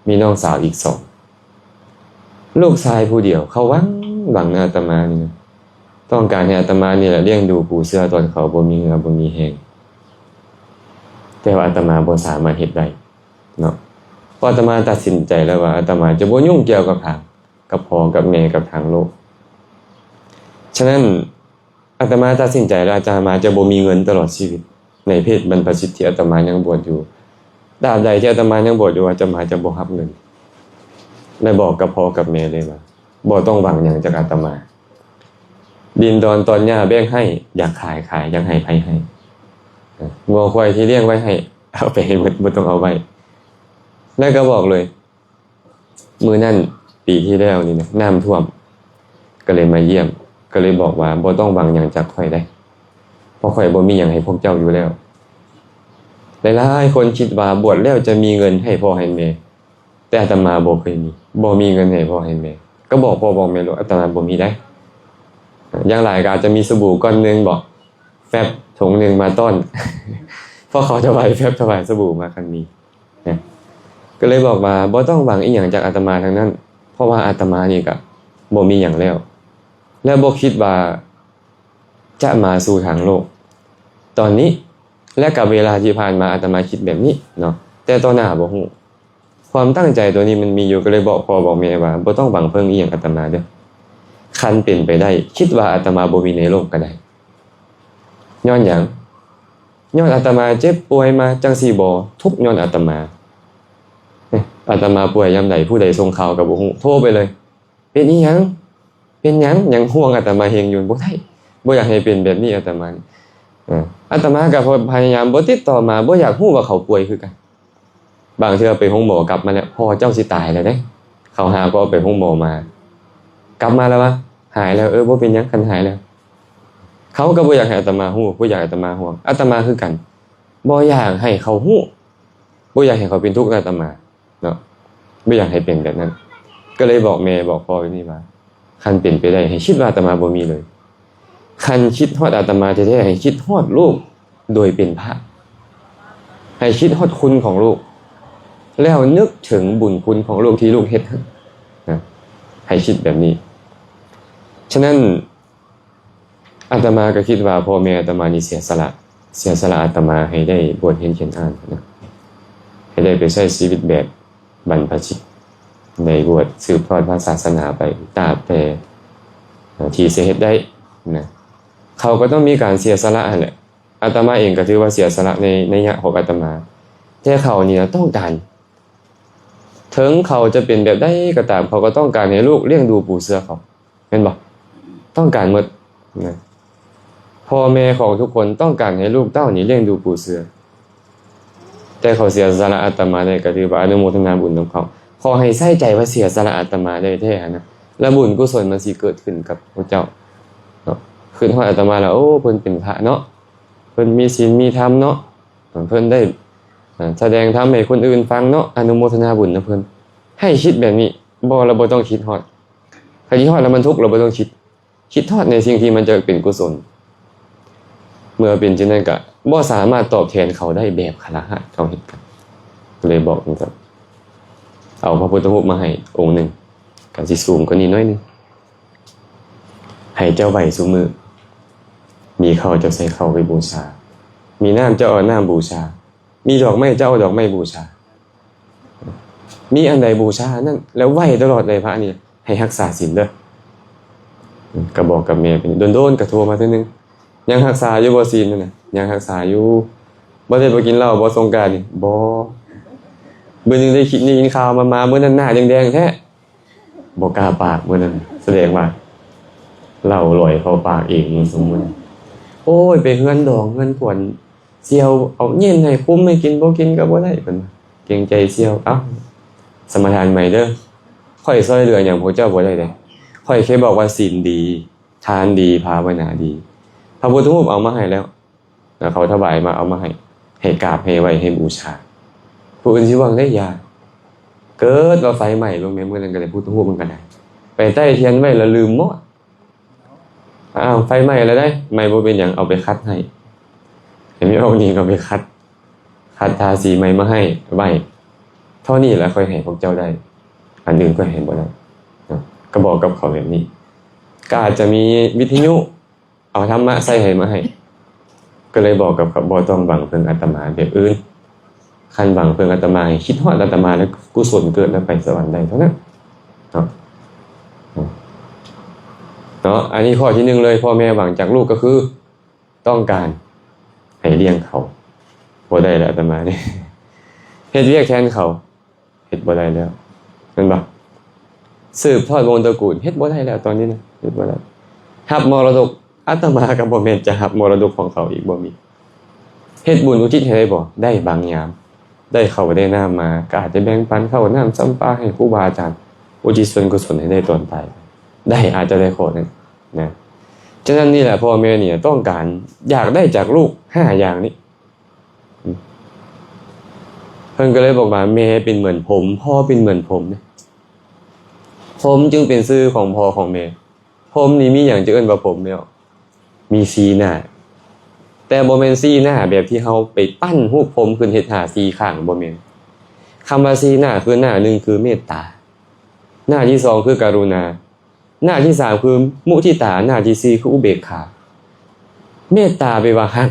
Speaker 1: มีน้องสาวอีก2ลูกชายผู้เดียวเขาหวังอาตมานี่นะต้องการให้อาตมานี่แหละเลี้ยงดูผู้เสื้อตอนเขาบ่มีเงินบ่มีแฮงแต่ว่าอาตมาบ่สามารถเฮ็ดได้เนาะพออาตมาตัดสินใจแล้วว่าอาตมาจะบ่ยุ่งเกี่ยวกับทางกับพ่อกับแม่กับทางโลกฉะนั้นอาตมาตัดสินใจแล้วอาตมาจะบ่มีเงินตลอดชีวิตในเพศบรรพชิตที่อาตมายังบวชอยู่ตราบใดที่อาตมายังบวชอยู่อาตมาจะบ่รับเงินได้บอกกับพ่อกับแม่เลยว่าบ่ต้องหวังหยังจากอาตมาดินดอนตอนหญ้าแบ่งให้อยากขายอยากให้ไผให้งัวควายที่เลี้ยงไว้ให้เอาไปให้หมดบ่ต้องเอาไว้แล้วก็บอกเลยมื้อนั้นปีที่แล้วนี่นะน้ำท่วมก็เลยมาเยี่ยมก็เลยบอกว่าบ่ต้องหวังหยังจากข่อยได้เพราะข่อยบ่มีหยังให้พวกเจ้าอยู่แล้วหลายๆคนคิดว่าบวชแล้วจะมีเงินให้พ่อให้แม่แต่อาตมาบ่เคยมีบ่มีเงินให้พ่อให้แม่ก็บอกพ่อบอกแม่ลูกอาตมาบ่มีได้อย่างหลายก็อาจจะมีสบู่ก้อนนึงบอกแฟบถุงนึงมาต้อนเพราะเขาจะไหวแฟบถวายสบู่มาคันนี้นะก็เลยบอกว่าบ่ต้องหวังอีหยังจากอาตมาทั้งนั้นเพราะว่าอาตมานี่ก็บ่มีหยังแล้วและบ่คิดว่าจะมาสู่ทางโลกตอนนี้และกับเวลาที่ผ่านมาอาตมาคิดแบบนี้เนาะแต่ตอนหน้าบ่ฮู้ความตั้งใจตัวนี้มันมีอยู่ก็เลยบอกพ่อบอกแม่ว่าบ่ต้องหวังเพิ่งอีหยังอาตมาเด้อคันเป็นไปได้คิดว่าอาตมาบ่มีในโลกก็ได้ย้อนหยังย้อนอาตมาเจ็บป่วยมาจังซี่บ่ทุกย้อนอาตมาอาตมาป่วยยามใดผู้ใดส่งข่าวก็บ่ฮู้โทรไปเลยเป็นอีหยังเป็นหยังยังห่วงอาตมาเฮงอยู่บ่ได้บ่อยากให้เป็นแบบนี้อาตมาอาตมาก็พยายามบ่ติดต่อมาบ่อยากฮู้ว่าเขาป่วยคือกันบางเทื่อไปโรงหมอกลับมาแล้วพ่อเจ้าสิตายแล้วเด้เขาหาก็ไปโรงหมอมากลับมาแล้ววะหายแล้วบ่เป็นหยังคันหายแล้วเขาก็บ่อยากให้อาตมาฮู้บ่อยากให้อาตมาห่วงอาตมาคือกันบ่อยากให้เขาฮู้บ่อยากให้เขาเป็นทุกข์อาตมาเนาะบ่อยากให้เป็นแบบนั้นก็เลยบอกแม่บอกพ่อไว้นี่ว่าคันเป็นไปได้ให้คิดว่าอาตมาบ่มีเลยคันคิดฮอดอาตมาแท้ๆให้คิดฮอดลูกโดยเป็นพระให้คิดฮอดคุณของลูก แล้วนึกถึงบุญคุณของลูกที่ลูกเฮ็ดนะให้คิดแบบนี้ฉะนั้นอาตมาก็คิดว่าพ่อแม่อาตมานี่เสียสละอาตมาให้ได้บวชเรียนเขียนอ่านนะให้ได้ไปใช้ชีวิตแบบบรรพชิตในบวชสืบทอดพระศาสนาไปตราบแต่ที่เสียเฮ็ดได้นะเขาก็ต้องมีการเสียสละแหละอาตมาเองก็ถือว่าเสียสละในยะของอาตมาแต่เขาเนี่ยต้องการถึงเขาจะเป็นแบบได้ก็ตามเขาก็ต้องการให้ลูกเลี้ยงดูปูเสือเขาเห็นบ่ต้องการหมดนะพ่อแม่ของทุกคนต้องการให้ลูกเต้านี้เลี้ยงดูปูเสือแต่เขาเสียสละอาตมาได้ก็ถือว่าอนุโมทนาบุญของเขาขอให้ใส่ใจว่าเสียสละอาตมาได้แท้นะแล้วบุญกุศลมันสิเกิดขึ้นกับพระเจ้าเนาะขึ้นฮอดอาตมาแล้วโอ้เพิ่นเป็นพระเนาะเพิ่นมีศีลมีธรรมเนาะเพิ่นได้แสดงธรรมให้คนอื่นฟังเนาะอนุโมทนาบุญนะเพิ่นให้คิดแบบนี้บ่เราบ่ต้องคิดฮอดถ้าคิดฮอดแล้วมันทุกข์เราบ่ต้องคิดฮอดในสิ่งที่มันจะเป็นกุศลเมื่อเป็นเช่นนั้นก็บ่สามารถตอบแทนเขาได้แบบคฤหัสถ์เขาเฮ็ดกันเลยบอกจังเอาพระพุทธรูปมาให้องค์หนึ่งก็สิสูงกว่านี้หน่อยนึงให้เจ้าไว้ซุมื้อมีข้าวเจ้าใส่ข้าวไปบูชามีน้ำเจ้าเอาน้ำบูชามีดอกไม้เจ้าเอาดอกไม้บูชามีอันใดบูชานั่นแล้วไหว้ตลอดเลยพระนี่ให้รักษาศีลเด้อก็บอกกับแม่เป็นโดนๆก็โทรมาเทื่อนึงยังรักษาอยู่บ่ศีลนั่นน่ะยังรักษาอยู่บ่ได้บ่กินเหล้าบ่สงกรานต์นี่บ่มื้อนึงได้ยินข่าวมามื้อนั้นหน้าแดงๆแท้บ่กล้าปากมื้อนั้นแสดงว่าเหล้าลอยเข้าปากเองสมมุติโอ้ยไปเฮือนดองเฮือนผวนเสี่ยวเอาเย็นให้คุ้มให้กินบ่กินก็บ่ได้เพิ่นเกรงใจเสี่ยวเอ้าสมทานใหม่เด้อค่อยช่วยเหลือหยังพระเจ้าบ่ได้เด้ค่อยแค่บอกว่าศีลดีทานดีภาวนาดีพระพุทธรูปเอามาให้แล้วเขาถวายมาเอามาให้กราบให้ไหว้ให้บูชาผู้อื่นสิหวังได้ยาเกิดว่าไฟใหม่ลงในมื้อนั้นก็ได้พุทธรูปมันก็ได้ไปใต้เทียนไว้แล้วลืมหมดอ้าวไฟไหม้แล้วได้ไม่บ่เป็นหยังเอาไปคัดให้เห็นมีเอานี่ก็ไปคัดทาสีใหม่มาให้ไว้เท่านี้แล้วค่อยให้พวกเจ้าได้อันอื่นก็เห็นบ่ได้ก็บอกกับเขาแบบนี้ก็อาจจะมีวิทยุเอาธรรมะใส่ให้มาให้ก็เลยบอกกับเขาบ่ต้องหวังเพิ่งอาตมาแบบอื่นคันหวังเพิ่งอาตมาให้คิดฮอดอาตมาแล้วกุศลเกิดแล้วไปสวรรค์ได้เท่านั้นเนาะอันนี้ข้อที่1เลยพ่อแม่หวังจากลูกก็คือต้องการให้เลี้ยงเขาบ่ได้แล้วอาตมานี่เฮ็ดเวียกแทนเขาเฮ็ดบ่ได้แล้วแม่นบ่สืบทอดวงศ์ตระกูลเฮ็ดบ่ได้แล้วตอนนี้นะเฮ็ดบ่ได้รับมรดกอาตมาก็บ่แม่นจะรับมรดกของเขาอีกบ่มีเฮ็ดบุญอุทิศให้ได้บ่ได้บางยามได้ข้าวได้น้ำมาก็อาจจะแบ่งปันข้าวน้ำซ้ำปลาให้ครูบาอาจารย์อุทิศส่วนกุศลให้ได้ตอนตายได้อาจจะได้ข้อนั้นนะฉะนั้นนี่แหละพ่อแม่เนี่ยต้องการอยากได้จากลูก5อย่างนี้เพิ่นก็เลยบอกว่าแม่เป็นเหมือนผมพ่อเป็นเหมือนผมนะผมจึงเป็นชื่อของพ่อของแม่ผมนี่มีหยังจะเอิ้นว่าผมแล้วมี4หน้าแต่บ่แม่น4หน้าแบบที่เฮาไปปั้นรูปผมขึ้นเฮ็ดหา4ข้างบ่แม่นคำว่า4หน้าคือหน้า1คือเมตตาหน้าที่2คือกรุณาหน้าที่3คือมุทิตาหน้าที่4คืออุเบกขาเมตตาแปลว่าฮัก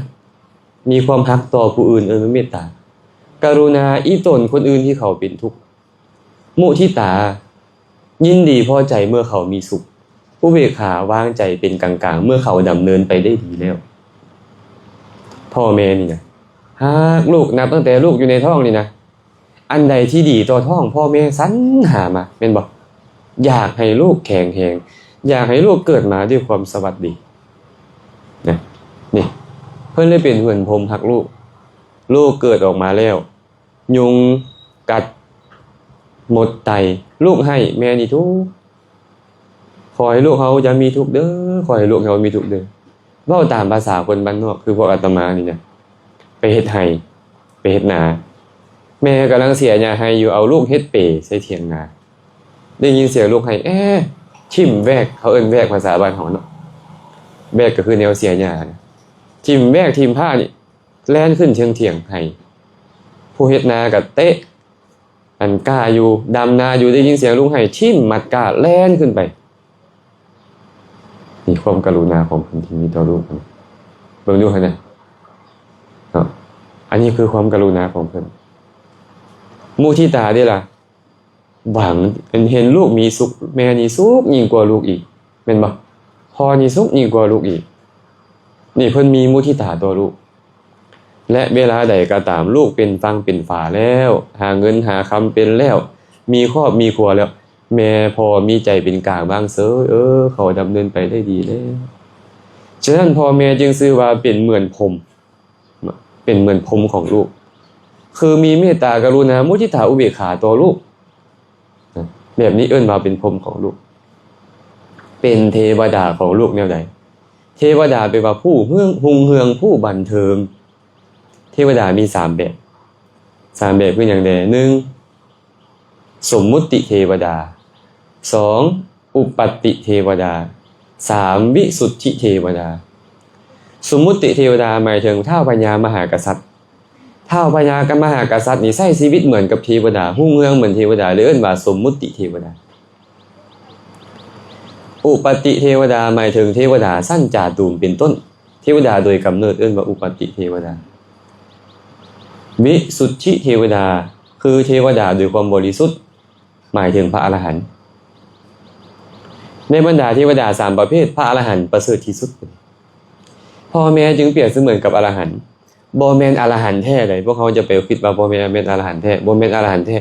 Speaker 1: มีความฮักต่อผู้อื่นเมตตากรุณาอีตนคนอื่นที่เขาเป็นทุกข์มุทิตายินดีพอใจเมื่อเขามีสุขอุเบกขาวางใจเป็นกลางๆเมื่อเขาดำเนินไปได้ดีแล้วพ่อแม่นี่นะฮักลูกนับตั้งแต่ลูกอยู่ในท้องนี่นะอันใดที่ดีต่อท้องพ่อแม่สรรหามาแม่นบ่อยากให้ลูกแข็งแรงอยากให้ลูกเกิดมาด้วยความสวัสดีนะนี่เพิ่นเลยเป็นเหมือนผมฮักลูกเกิดออกมาแล้วยุงกัดหมดไตลูกให้แม่นี่ทุกขอให้ลูกเขาจะมีทุกเด้อขอให้ลูกเขามีทุกเด้อเว้าตามภาษาคนบ้านนอกคือพวกอาตมานี่นะไปเฮ็ดไร่ไปเฮ็ดนาแม่กำลังเสียหญ้าให้อยู่เอาลูกเฮ็ดเปใส่เถียงนาได้ยินเสียงลูกให้ทิ่มแวกเขาเอิ้นแวกภาษาบ้านเฮาเนาะแวกก็คือแนวเสียหญ้าทิ่มแวกทิ่มผ้านี่แล่นขึ้นเถียงให้ผู้เฮ็ดนาก็เตะ อันกล้าอยู่ดำนาอยู่ได้ยินเสียงลุงไห้ทิ่มมัดกล้าแล่นขึ้นไปมีความกรุณาของคนที่มีต่อลูกเบิ่งดูให้นะอันนี้คือความกรุณาของเพิ่นมุทิตาได้ล่ะหวังเห็นลูกมีสุขแม่นี่สุขยิ่งกว่าลูกอีกแม่นบ่พ่อนี่สุขยิ่งกว่าลูกอีกนี่เพิ่นมีมุทิตาต่อลูกและเวลาใดก็ตามลูกเป็นฟังเป็นฝาแล้วหาเงินหาคำเป็นแล้วมีครอบมีครัวแล้วแม่พอมีใจเป็นกลางบ้างเซ้อเขาดำเนินไปได้ดีแล้วฉะนั้นพ่อแม่จึงชื่อว่าเป็นเหมือนพรหมเป็นเหมือนพรหมของลูกคือมีเมตตากรุณามุทิตาอุเบกขาต่อลูกแบบนี้เอิ้นว่าเป็นพรหมของลูกเป็นเทวดาของลูกแนวใดเทวดาเป็นว่าผู้เฮืองผู้บันเทิงเทวดามี3แบบคืออย่างใด1สมมุติเทวดา2อุปัตติเทวดา3วิสุทธิเทวดาสมมุติเทวดาหมายถึงท้าวพญามหากษัตริย์ท้าวพญากับมหากษัตริย์นี่ใช้ชีวิตเหมือนกับเทวดาหุ่งเฮืองเหมือนเทวดาเลยเอิ้นว่าสมมุติเทวดาอุปติเทวดาหมายถึงเทวดาสั้นจาตุมเป็นต้นเทวดาโดยกำเนิดเอิ้นว่าอุปติเทวดาวิสุทธิเทวดาคือเทวดาโดยความบริสุทธิ์หมายถึงพระอรหันต์ในบรรดาเทวดา3ประเภทพระอรหันต์ประเสริฐที่สุดพ่อแม่จึงเปรียบเสมือนกับอรหันต์บ่แม่นอรหันต์แท้เลยพวกเขาจะไปคิดว่าพ่อแม่เป็นอรหันต์แท้บ่แม่นอรหันต์แท้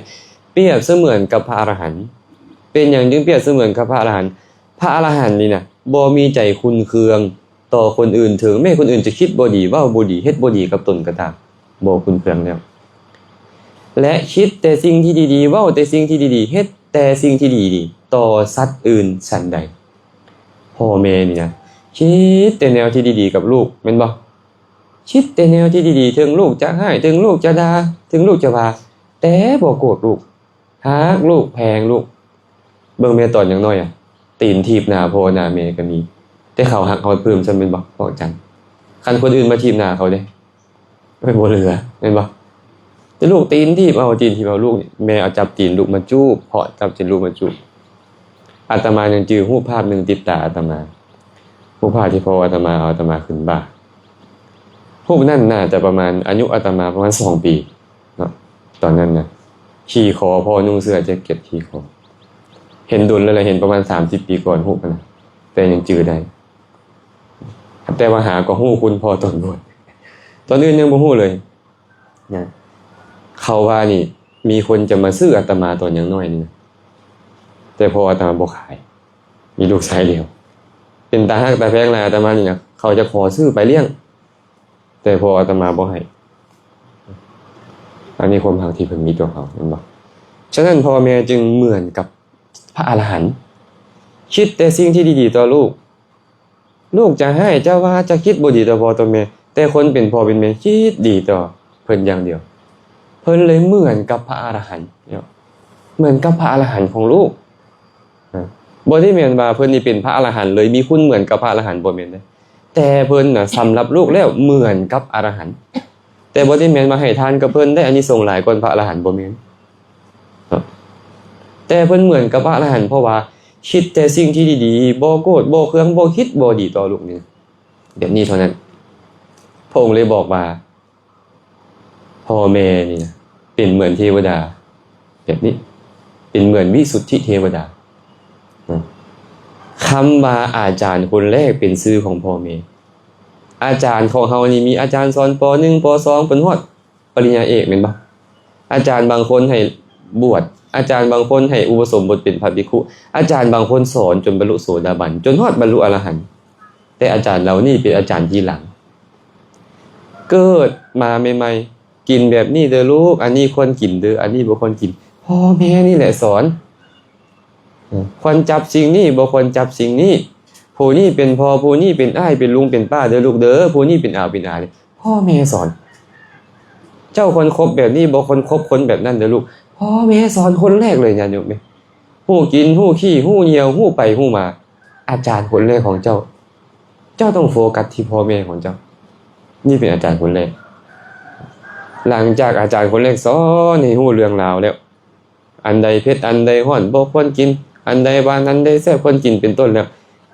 Speaker 1: เปรียบเสมือนกับพระอรหันต์เป็นอย่างจึงเปรียบเสมือนกับพระอรหันต์พระอรหันต์นี่น่ะบ่มีใจคุณเคืองต่อคนอื่นถึงแม้คนอื่นจะคิดบ่ดีเว้าบ่ดีเฮ็ดบ่ดีกับตนก็ตามบ่คุณเคืองแล้วและคิดแต่สิ่งที่ดีๆเว้าแต่สิ่งที่ดีๆเฮ็ดแต่สิ่งที่ดีๆต่อสัตว์อื่นฉันใดพ่อแม่นี่นะคิดแต่แนวที่ดีๆกับลูกแม่นบ่คิดแต่แนวที่ดีๆถึงลูกจะให้ถึงลูกจะด่าถึงลูกจะว่าแต่บ่โกรธลูกฮักลูกแพงลูกเบิ่งแม่ตอนยังน้อยตีนถีบหน้าพ่อหน้าแม่ก็มีแต่เขาฮักเขาเพิ่มซั่นแม่นบ่พ่อจังคันคนอื่นมาถีบหน้าเขาเด้ไม่บ่เหลือแม่นบ่แต่ลูกตีนถีบเอาตีนถีบเอาลูกนี่แม่เอาจับตีนลูกมาจูบพ่อจับตีนลูกมาจูบอาตมายังจื้อรูปภาพนึงติดตาอาตมารูปภาพที่พ่ออาตมาเอาอาตมาขึ้นบ่ารูปนั้นน่าจะประมาณอายุอาตมาประมาณ2ปีเนาะตอนนั้นนะขี่คอพ่อนุ่งเสื้อแจ็คเก็ตขี่คอเห็นดุลแล้วเห็นประมาณ30ปีก่อนรูปนะแต่ยังจื้อได้แต่ว่าหาก็ฮู้คุณพ่อตนด้วยตอนอื่นยังบ่ฮู้เลยนะเขาว่านี่มีคนจะมาซื้ออาตมาตอนยังน้อยนี่นะแต่พออาตมาบ่ขายมีลูกชายเดียวเป็นตาฮักตาแพงหลายอาตมานี่นะเขาจะขอซื้อไปเลี้ยงแต่พออาตมาบ่ให้อันนี้ความหักที่เพิ่นมีตัวเขาเห็นบ่ฉะนั้นพ่อแม่จึงเหมือนกับพระอรหันต์คิดแต่สิ่งที่ดีๆต่อลูกลูกจะให้จะว่าจะคิดบ่ดีต่อพ่อต่อแม่แต่คนเป็นพ่อเป็นแม่คิดดีต่อเพิ่นอย่างเดียวเพิ่นเลยเหมือนกับพระอรหันต์เนาะเหมือนกับพระอรหันต์ของลูกบ่ได้แม่นว่าเพิ่นนี่เป็นพระอรหันต์เลยมีคุณเหมือนกับพระอรหันต์บ่แม่นเด้แต่เพิ่นน่ะสำหรับลูกแล้วเหมือนกับอรหันต์แต่บ่ได้แม่นมาให้ทานกับเพิ่นได้อานิสงส์หลายกว่าพระอรหันต์บ่แม่นแต่เพิ่นเหมือนกับพระอรหันต์เพราะว่าคิดแต่สิ่งที่ดีๆบ่โกรธบ่เคืองบ่คิดบ่ดีต่อลูกนี่แบบนี้เท่านั้นพระองค์เลยบอกว่าพ่อแม่นี่นะเป็นเหมือนเทวดาแบบนี้เป็นเหมือนวิสุทธิเทวดาคำว่าอาจารย์คนแรกเป็นชื่อของพ่อแม่อาจารย์ของเฮานี่มีอาจารย์สอนป .1 ป .2 เพิ่นฮอดปริญญาเอกแม่นบ่อาจารย์บางคนให้บวชอาจารย์บางคนให้อุปสมบทเป็นพระภิกขุอาจารย์บางคนสอนจนบรรลุโสดาบันจนฮอดบรรลุอรหันต์แต่อาจารย์เหล่านี้เป็นอาจารย์ทีหลังเกิดมาใหม่ๆกินแบบนี้เด้อลูกอันนี้ควรกินเด้ออันนี้บ่ควรกินพ่อแม่นี่แหละสอนควรจับสิ่งนี้บ่ควรจับสิ่งนี้ผู้นี้เป็นพ่อผู้นี้เป็นอ้ายเป็นลุงเป็นป้าเด้อลูกเด้อผู้นี้เป็นอาเป็นอาเลยพ่อแม่สอนเจ้าคนคบแบบนี้บ่คนคบคนแบบนั้นเด้อลูกพ่อแม่สอนคนแรกเลยญาติโยมแม่ฮู้กินฮู้ขี้ฮู้เหี่ยวฮู้ไปฮู้มาอาจารย์คนแรกของเจ้าต้องโฟกัสที่พ่อแม่ของเจ้านี่เป็นอาจารย์คนแรกหลังจากอาจารย์คนแรกสอนให้ฮู้เรื่องราวแล้ว อันใดเผ็ดอันใดร้อนบ่ควรกินอันใดหวานอันใดแซ่บควรกินเป็นต้นแล้ว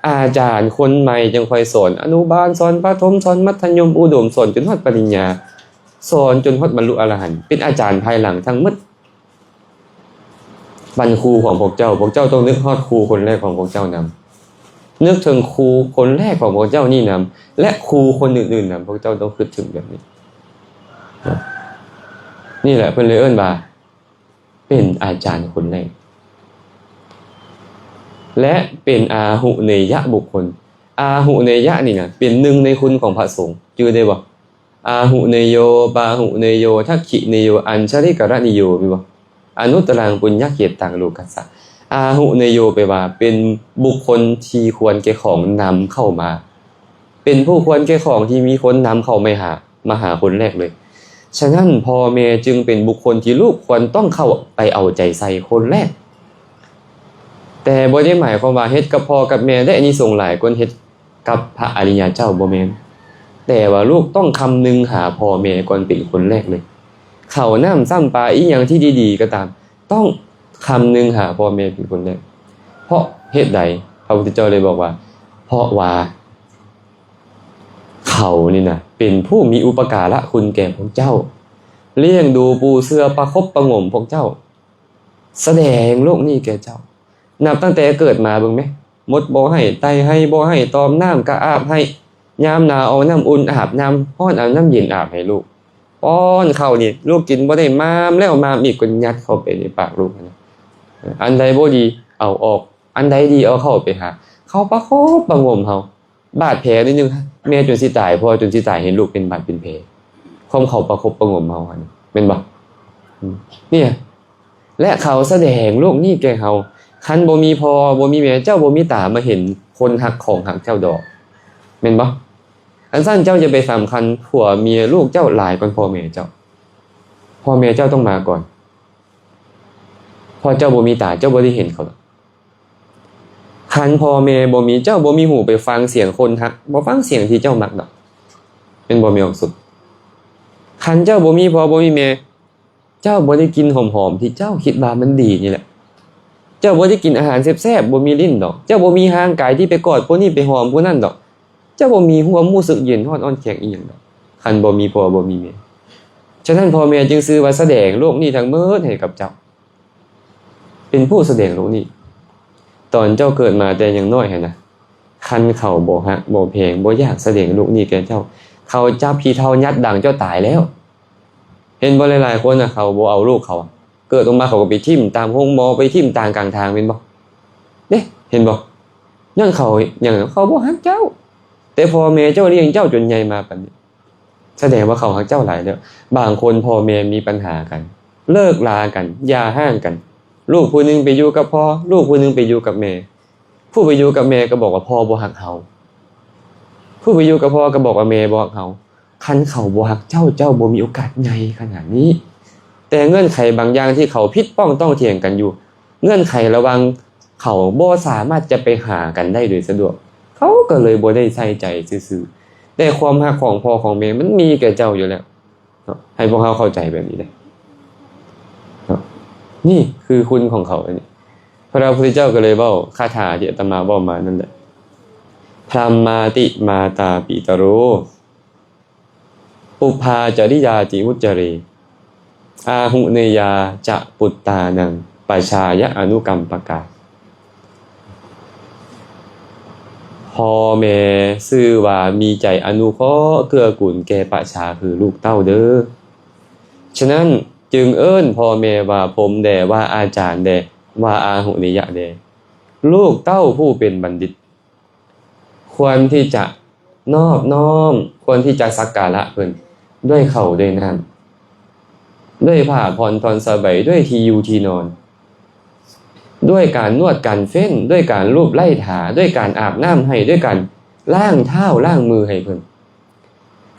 Speaker 1: อาจารย์คนใหม่จึงค่อยสอนอนุบาลสอนประถมสอนมัธยมอุดมสอนจนฮอดปริญญาสอนจนฮอดบรรลุอรหันต์เป็นอาจารย์ภายหลังทั้งหมดบรรครูของพวกเจ้าต้องนึกฮอดครูคนแรกของพวกเจ้านำนึกถึงครูคนแรกของพวกเจ้านี่นำและครูคนอื่นๆนำพวกเจ้าต้องคิดถึงแบบนี้นี่แหละเพิ่นเลยเอิ้นว่าเป็นอาจารย์คนแรกและเป็นอาหุเนยะบุคคลอาหุเนยะนี่นะเป็นหนึ่งในคุณของพระสงฆ์ชื่อได้บ่อาหุเนโยปาหุเนโยทักขิเนโยอัญชริกรณิโยมีบ่อนุตตรังปุญญเขตตังโลกัสสะอาหุเนโยไปว่าเป็นบุคคลที่ควรแก่ของนำเข้ามาเป็นผู้ควรแก่ของที่มีคนนำเข้ามาหาคนแรกเลยฉะนั้นพ่อแม่จึงเป็นบุคคลที่ลูกควรต้องเข้าไปเอาใจใส่คนแรกแต่บ่ได้หมายความว่าเฮ็ดกับพ่อกับแม่ได้อานิสงส์หลายกว่าเฮ็ดกับพระอริยเจ้าบ่แม่นแต่ว่าลูกต้องคำนึงหาพ่อแม่ก่อนเป็นคนแรกเลยข้าวน้ำซ้ำปลาอีหยังที่ดีๆก็ตามต้องคำนึงหาพ่อแม่เป็นคนแรกเพราะเหตุใดพระพุทธเจ้าเลยบอกว่าเพราะว่าเขานี่นะเป็นผู้มีอุปการะคุณแก่พวกเจ้าเลี้ยงดูปูเสือประคบประหงมพวกเจ้าแสดงโลกนี้แก่เจ้านับตั้งแต่เกิดมาเบิ่งไหมมดบ่ให้ไตให้บ่ให้ตอมน้ำก็อาบให้ยามหนาวเอาน้ำอุ่นอาบน้ำร้อนเอาน้ำเย็นอาบให้ลูกป้อนข้าวนี่ลูกกินบ่ได้มามแล้วมามอีกก็ยัดเข้าไปในปากลูกนะอันใดบ่ดีเอาออกอันใดดีเอาเข้าไปหาเข้าประคบประหงมเฮาบาดแผลนิดนึงแม่จนสิตายพ่อจนสิตายเห็นลูกเป็นบาดเป็นแผลความเขาประคบประหงมเฮาหั่นเป็นบ่เนี่ยและเขาแสดงโลกนี้แก่เฮาคันบ่มีพ่อบ่มีแม่เจ้าบ่มีตามาเห็นคนหักของหักเจ้าดอกแม่นบ่อันซั่นเจ้าจะไปสำคัญผัวเมียลูกเจ้าหลายกว่าพ่อแม่เจ้าพ่อแม่เจ้าต้องมาก่อนพอเจ้าบ่มีตาเจ้าบ่ได้เห็นเขาคันพ่อแม่บ่มีเจ้าบ่มีหูไปฟังเสียงคนหักบ่ฟังเสียงที่เจ้ามักดอกเป็นบ่มีความสุขคันเจ้าบ่มีพ่อบ่มีแม่เจ้าบ่ได้กินหอมๆที่เจ้าคิดว่ามันดีนี่แหละเจ้าบ่ได้กินอาหารแซ่บๆบ่มีลิ้นดอกเจ้าบ่มีห่างกายที่ไปกอดผู้นี้ไปหอมผู้นั้นดอกเจ้าบ่มีความรู้สึกเย็นร้อนอ่อนแข็งอีหยังดอกคันบ่มีพ่อบ่มีแม่ฉะนั้นพ่อแม่จึงซื่อว่าแสดงโลกนี้ทั้งหมดให้กับเจ้าเป็นผู้แสดงโลกนี้ตอนเจ้าเกิดมาแต่ยังน้อยหั่นนะคันเขาบ่ฮักบ่แพงบ่อยากแสดงโลกนี้แก่เจ้าเขาจับขี้เฒ่ายัดดังเจ้าตายแล้วเห็นบ่หลายๆคนน่ะเขาบ่เอาลูกเขาเกิดออกมาเขาก็ไปทิ่มตามห้องหมอไปทิ่มตามกลางทางแม่นบ่เด้เห็นบ่ย้อนเขาอย่างเขาบ่ฮักเจ้าแต่พ่อแม่เจ้าเลี้ยงเจ้าจนใหญ่มาปานนี้แสดงว่าเขาฮักเจ้าหลายแล้วบางคนพ่อแม่มีปัญหากันเลิกลากันหย่าร้างกันลูกผู้นึงไปอยู่กับพ่อลูกผู้นึงไปอยู่กับแม่ผู้ไปอยู่กับแม่ก็บอกว่าพ่อบ่ฮักเฮาผู้ไปอยู่กับพ่อก็บอกว่าแม่บ่ฮักเฮาคันเขาบ่ฮักเจ้าบ่มีโอกาสใหญ่ขนาดนี้แต่เงื่อนไขบางอย่างที่เขาผิดป้องต้องเถียงกันอยู่เงื่อนไขระวังเขาบ่สามารถจะไปหากันได้โดยสะดวกเขาก็เลยบ่ได้ใส่ใจซื่อๆแต่ความฮักของพ่อของแม่มันมีแก่เจ้าอยู่แล้วให้พวกเขาเข้าใจแบบนี้เลยนี่คือคุณของเขาอันนี้พระพุทธเจ้าก็เลยเว้าคาถาที่อาตมาเว้ามานั่นแหละพรหมมาติมาตาปิตโรปุพพาจริยาจิวุจเรอาหุเนยาจะปุตตานังปชายะอนุกรรมปกาพ่อแม่ชื่อว่ามีใจอนุเคราะห์เกื้อกูลแก่ประชาคือลูกเต้าเด้อฉะนั้นจึงเอิ้นพ่อแม่ว่าผมแด่ว่าอาจารย์แด่ว่าอาหุเนยะแด่ลูกเต้าผู้เป็นบัณฑิตควรที่จะนอบน้อมควรที่จะสักการะเพิ่นด้วยข้าวด้วยน้ำด้วยผ้าผ่อนทอนสบายด้วยที่อยู่ที่นอนด้วยการนวดการเฟ้นด้วยการลูบไล่ถาด้วยการอาบน้ำให้ด้วยการล้างเท้าล้างมือให้เพิ่น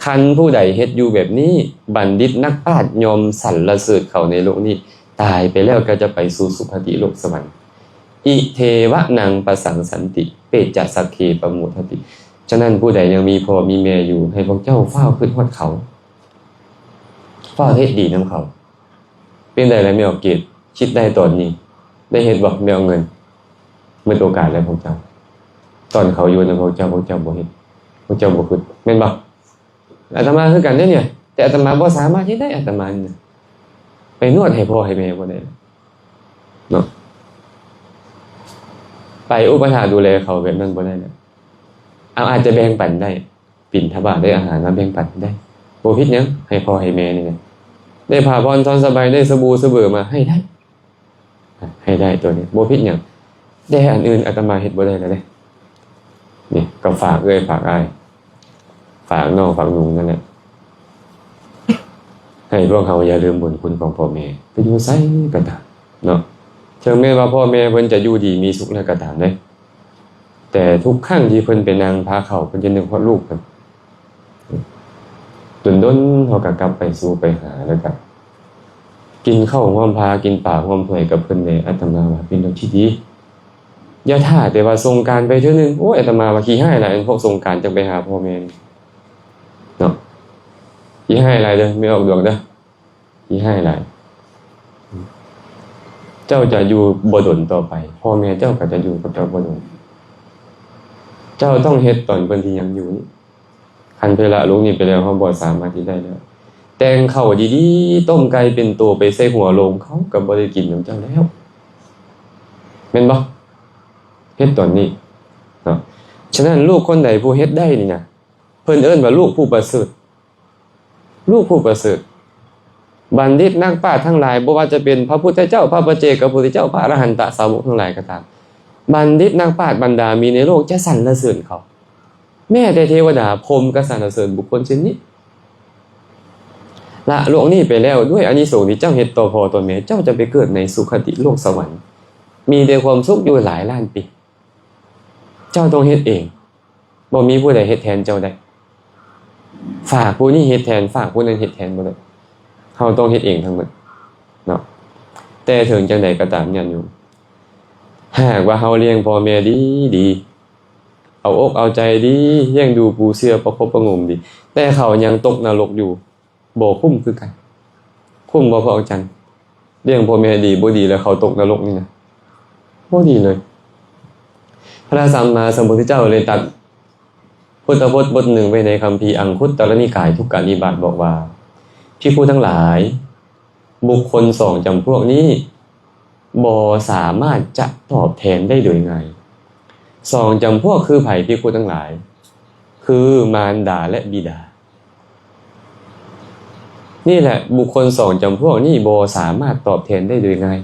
Speaker 1: คันผู้ใดเฮ็ดอยู่แบบนี้บัณฑิตนักปราชญ์ยอมสรรเสริญเขาในโลกนี้ตายไปแล้วก็จะไปสู่สุคติโลกสวรรค์อิเทวะนังปสังสันติเปจสักเคปมุทติฉะนั้นผู้ใดยังมีพ่อมีแม่อยู่ให้พวกเจ้าเฝ้าคิดฮอดเขาเฝ้าเฮ็ดดีนำเขาเป็นใดแล้วไม่ออกเกียรติ คิดได้ตอนนี้ได้เฮ็ดบ่ไม่เอาเงินหมดโอกาสแล้วพวกเจ้าตอนเขาอยู่นำพวกเจ้าบ่เฮ็ดพวกเจ้าบ่คิดแม่นบ่อาตมาคือกันเด้อเนี่ยแต่อาตมาบ่สามารถเฮ็ดได้อาตมาเนี่ยไปนวดให้พ่อให้แม่บ่ได้เนาะไปอุปถัมภ์ดูแลเขาแบบนั้นบ่ได้นะเอาอาจจะแบ่งปันได้ปิ่นทบาทได้อาหารมาแบ่งปันได้บ่ผิดหยังให้พ่อให้แม่นี่นะได้ผ้าผ่อนทอนสบายได้สบู่เสบื่อมาให้ได้ตัวนี้บ่ผิดหยังแต่อันอื่นอาตมาเฮ็ดบ่ได้แล้วเด้นี่ก็ฝากฝากอ้ายฝากน้องฝากลุงนั่นแหละให้พวกเขาอย่าลืมบุญคุณของพ่อแม่ไปอยู่ไสก็ตามเนาะถึงแม้ว่าพ่อแม่เพิ่นจะอยู่ดีมีสุขแล้วก็ตามเด้แต่ทุกครั้งที่เพิ่นไปนั่งพาเขาเพิ่นจะนึกฮอดลูกเพิ่นดนๆเฮาก็กลับไปสู่ไปหาแล้วก็กินข้าวหอมพากินปากหอมถ้วยกับเพิ่นเลยอาตมาว่าเป็นเรื่องที่ดีอย่าท่าแต่ว่าสงกรานต์ไปเทื่อนึงโอ้ยอาตมาว่าขี้ให้หลายพวกสงกรานต์จังไปหาพ่อแม่เนาะขี้ให้หลายเด้อไม่ออกดวงเด้อขี้ให้หลายเจ้าจะอยู่บ่ดลต่อไปพ่อแม่เจ้าก็จะอยู่กับเจ้าบ่ดลเจ้าต้องเฮ็ดตอนเพิ่นที่ยังอยู่นี่คันเวลาลูกนี่ไปแล้วเฮาบ่สามารถที่ได้แล้วแต่งข้าวดีๆต้มไก่เป็นตัวไปใส่หัวโลงเขาก็บ่ได้กินนำเจ้าแล้วแม่นบ่เฮ็ดตอนนี้เนาะฉะนั้นลูกคนใดผู้เฮ็ดได้นี่นะเพิ่นเอิ้นว่าลูกผู้ประเสริฐลูกผู้ประเสริฐบัณฑิตนักปราชญ์ทั้งหลายบ่ว่าจะเป็นพระพุทธเจ้าพระปัจเจกพุทธเจ้าพระอรหันตสาวกทั้งหลายก็ตามบัณฑิตนักปราชญ์บรรดามีในโลกจะสรรเสริญเขาแม้แต่เทวดาพรหมก็สรรเสริญบุคคลเช่นนี้ละโลกนี้ไปแล้วด้วยอานิสงส์ที่เจ้าเฮ็ดต่อพ่อต่อแม่เจ้าจะไปเกิดในสุคติโลกสวรรค์มีแต่ความสุขอยู่หลายล้านปีเจ้าต้องเฮ็ดเองบ่มีผู้ใดเฮ็ดแทนเจ้าได้ฝากผู้นี้เฮ็ดแทนฝากผู้นั้นเฮ็ดแทนบ่ได้เฮาต้องเฮ็ดเองทั้งหมดเนาะแต่ถึงจังใดก็ตามญาติโยมหากว่าเฮาเลี้ยงพ่อแม่ดีเอาอกเอาใจดีเลี้ยงดูปูเสือประคบประหงมดีแต่เขายังตกนรกอยู่บ่คุ้มคือกันคุ้มบ่พอเอาจันเลี้ยงพ่อแม่ดีบ่ดีแล้วเขาตกนรกนี่นะบ่ดีเลยพระสัมมาสัมพุทธเจ้าเลยตรัสพุทธพจน์บทหนึ่งไว้ในคัมภีร์อังคุตตรนิกายทุกกนิบาตบอกว่าภิกษุทั้งหลายบุคคลสองจำพวกนี้บ่สามารถจะตอบแทนได้โดยง่ายสองจำพวกคือไผภิกษุทั้งหลายคือมารดาและบิดานี่แหละบุคคลสองจำพวกนี้บ่สามารถตอบแทนได้โดยง่าย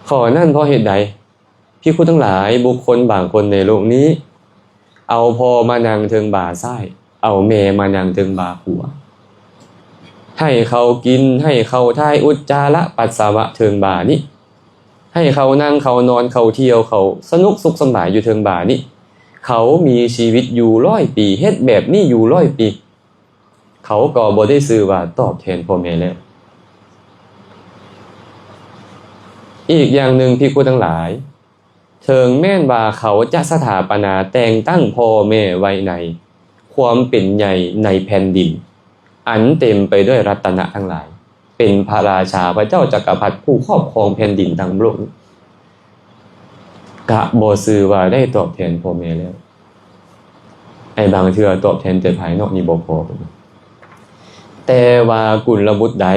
Speaker 1: ข้อนั้นเพราะเหตุใดภิกษุทั้งหลายบุคคลบางคนในโลกนี้เอาพ่อมานั่งเทิงบ่าซ้ายเอาแม่มานั่งเทิงบ่าขวาให้เขากินให้เขาถ่ายอุจจาระปัสสาวะเทิงบ่านี้ให้เขานั่งเขานอนเขาเที่ยวเขาสนุกสุขสบายอยู่เทิงบ่านี้เขามีชีวิตอยู่100 ปีเฮ็ดแบบนี้อยู่100 ปีเขาก็บ่ได้ชื่อว่าตอบแทนพ่อแม่แล้วอีกอย่างหนึ่งภิกษุทั้งหลายถึงแม้นว่าเขาจะสถาปนาแต่งตั้งพ่อแม่ไว้ในความเป็นใหญ่ในแผ่นดินอันเต็มไปด้วยรัตนะทั้งหลายเป็นพระราชาพระเจ้าจักรพรรดิผู้ครอบครองแผ่นดินทั้งโลกกะบ่ชื่อว่าได้ตอบแทนพ่อแม่แล้วไอ้บางเทื่อตอบแทนแต่ภายนอกนี่บ่พอแต่ว่ากุลบุตรใด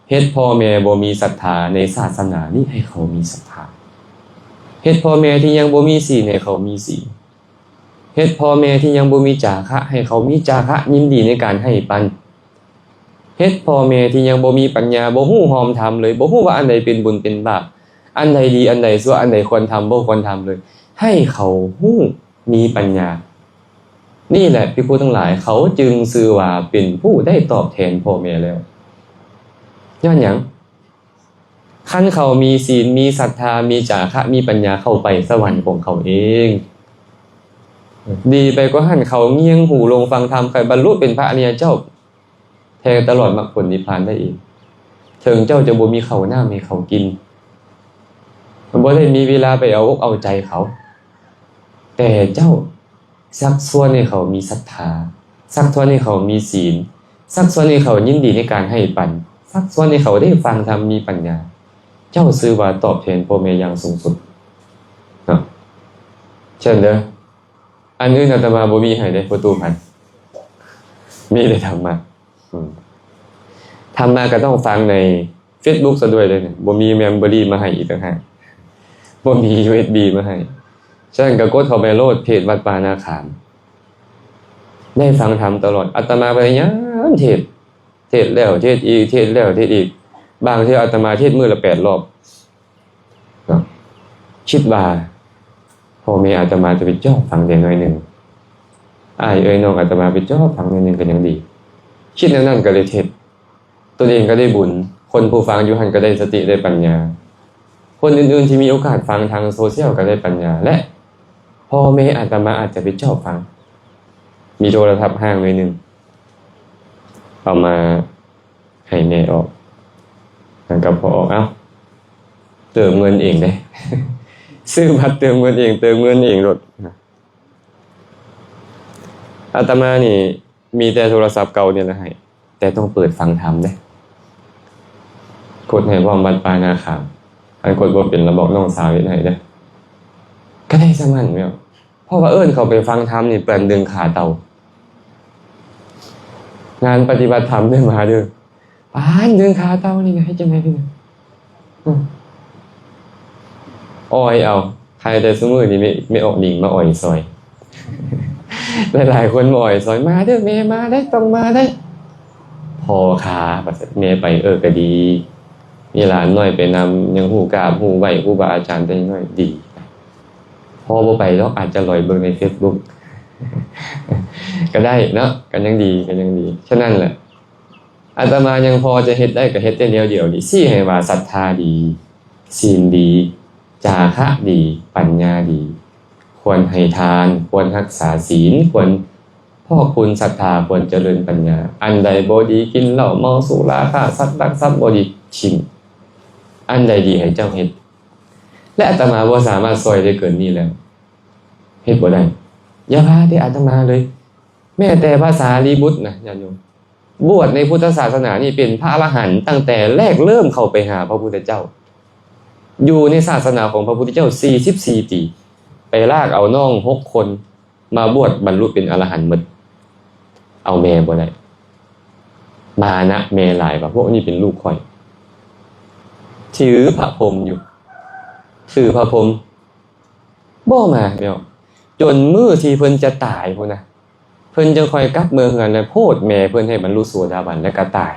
Speaker 1: เฮ็ดพ่อแม่บ่มีศรัทธาในศาสนานี้ให้เขามีศรัทธาเฮ็ดพ่อแม่ที่ยังบ่มีศีลให้เขามีศีลเฮ็ดพ่อแม่ที่ยังบ่มีจาคะให้เขามีจาคะยินดีในการให้ปันเฮ็ดพ่อแม่ที่ยังบ่มีปัญญาบ่ฮู้หอมธรรมเลยบ่ฮู้ว่าอันใดเป็นบุญเป็นบาปอันใดดีอันใดชั่วอันใดควรทำบ่ควรทำเลยให้เขาฮู้มีปัญญานี่แหละภิกษุทั้งหลายเขาจึงชื่อว่าเป็นผู้ได้ตอบแทนพ่อแม่แล้วย้อนหยังคันเขามีศีลมีศรัทธามีจาคะมีปัญญาเข้าไปสวรรค์ของเขาเองดีไปก็หั่นเขาเงียงหูลงฟังธรรมใครบรรลุเป็นพระอริยเจ้าแทงตลอดมรรคผลนิพพานได้เองถึงเจ้าจะบ่มีข้าวหน้ามีเขากินบ่ได้มีเวลาไปเอาอกเอาใจเขาแต่เจ้าสักส่วนให้เขามีศรัทธาสักส่วนให้เขามีศีลสักส่วนให้เขายินดีในการให้ปัน ซักซ้อนให้เขาได้ฟังธรรมมีปัญญาเจ้าซื้อว่าตอบแทนพ่อแม่อย่างสูงสุดเนาะเช่นเด้ออันอื่นอาตมาบ่มีให้ได้ประตูพันมีได้ธรรมะธรรมะก็ต้องฟังใน Facebook ซะด้วยเลยเนี่ยบ่มีเมมเบอรี่มาให้อีกต่างหากบ่มี USB มาให้ฉะนั้นก็กดเข้าไปโหลดเพจวัดป่านาขามได้ฟังธรรมตลอดอาตมาไปยังเทศแล้วเทศอีกเทศแล้วเทศอีกบางทีอาตมาเทศมื้อละ8 รอบเนาะคิดว่าพ่อแม่อาตมาจะไปจ้อฟังได้หน่อยนึงอ้ายเอ้ยน้องอาตมาไปจ้อฟังหน่อยนึงก็ยังดีคิดแนวนั้นก็เลยเทศตัวเองก็ได้บุญคนผู้ฟังอยู่หั่นก็ได้สติได้ปัญญาคนอื่นๆที่มีโอกาสฟังทางโซเชียลก็ได้ปัญญาและพ่อแม่อาตมาอาจจะไปชอบฟังมีโทรศัพท์ห้างไว้นึงเอามาให้แม่ออกแล้วก็พอออกเติมเงินเองได้ ซื้อบัตรเติมเงินเองเติมเงินเองรถอาตมานี่มีแต่โทรศัพท์เก่าเนี่ยแหละให้แต่ต้องเปิดฟังธรรมได้กดให้พร้อมวัดป่านาขามอันกดบ่เป็นระบอกน้องสาวเฮ็ดให้เด้อก็ได้สมันแม่เพราะว่าเขาไปฟังธรรมนี่เปิ้นดึงขาเต่างานปฏิบัติธรรมได้มาเด้อดึงขาเต่านี่ไงจังได๋พี่อ้อยเอาใครแต่ซุมื้อนี้ไม่ออกดิ่งมาอ่อยซอยหลายๆคนมาอ่อยซอยมาเด้อแม่มาได้ต้องมาได้พอขาว่าซั่นแม่ไปก็ดีมีหลานน้อยไปนำยังฮู้กราบฮู้ไหว้ครูบาอาจารย์ได้น้อยดีพอบ่ไปแล้วอาจจะลอยเบิ่งใน Facebook ก็ได้เนาะกันยังดีฉะนั้นแหละอาตมายังพอจะเฮ็ดได้ก็เฮ็ดแต่เดียวนี่สิให้ว่าศรัทธาดีศีลดีจาคะดีปัญญาดีควรให้ทานควรรักษาศีลควรพ่อคุณศรัทธาควรเจริญปัญญาอันใดบ่ดีกินเหล้าเมาสุราฆ่าสัตว์ลักทรัพย์บ่ดีชิมอันใดดีให้เจ้าเฮ็ดและอาตมาบ่สามารถซอยได้เกินนี้แล้วเฮ็ดบ่ได้อย่าพาได้อาตมาเลยแม้แต่ภาษาลีบุตรนะญาติโยมบวชในพุทธศาสนานี่เป็นพระอรหันต์ตั้งแต่แรกเริ่มเข้าไปหาพระพุทธเจ้าอยู่ในศาสนาของพระพุทธเจ้า44 ปีไปลากเอาน้อง6 คนมาบวชบรรลุเป็นอรหันต์หมดเอาแม่บ่ได้มานะแม่หลายว่าพวกนี้เป็นลูกข่อยถือพระพรหมอยู่ถือพระพรหมบ่มาเนาะจนมื้อที่เพิ่นจะตายพุ่นน่ะเพิ่นจะค่อยกลับเมืองกันแล้วโพดแม่เพิ่นให้บรรลุโสดาบันแล้วก็ตาย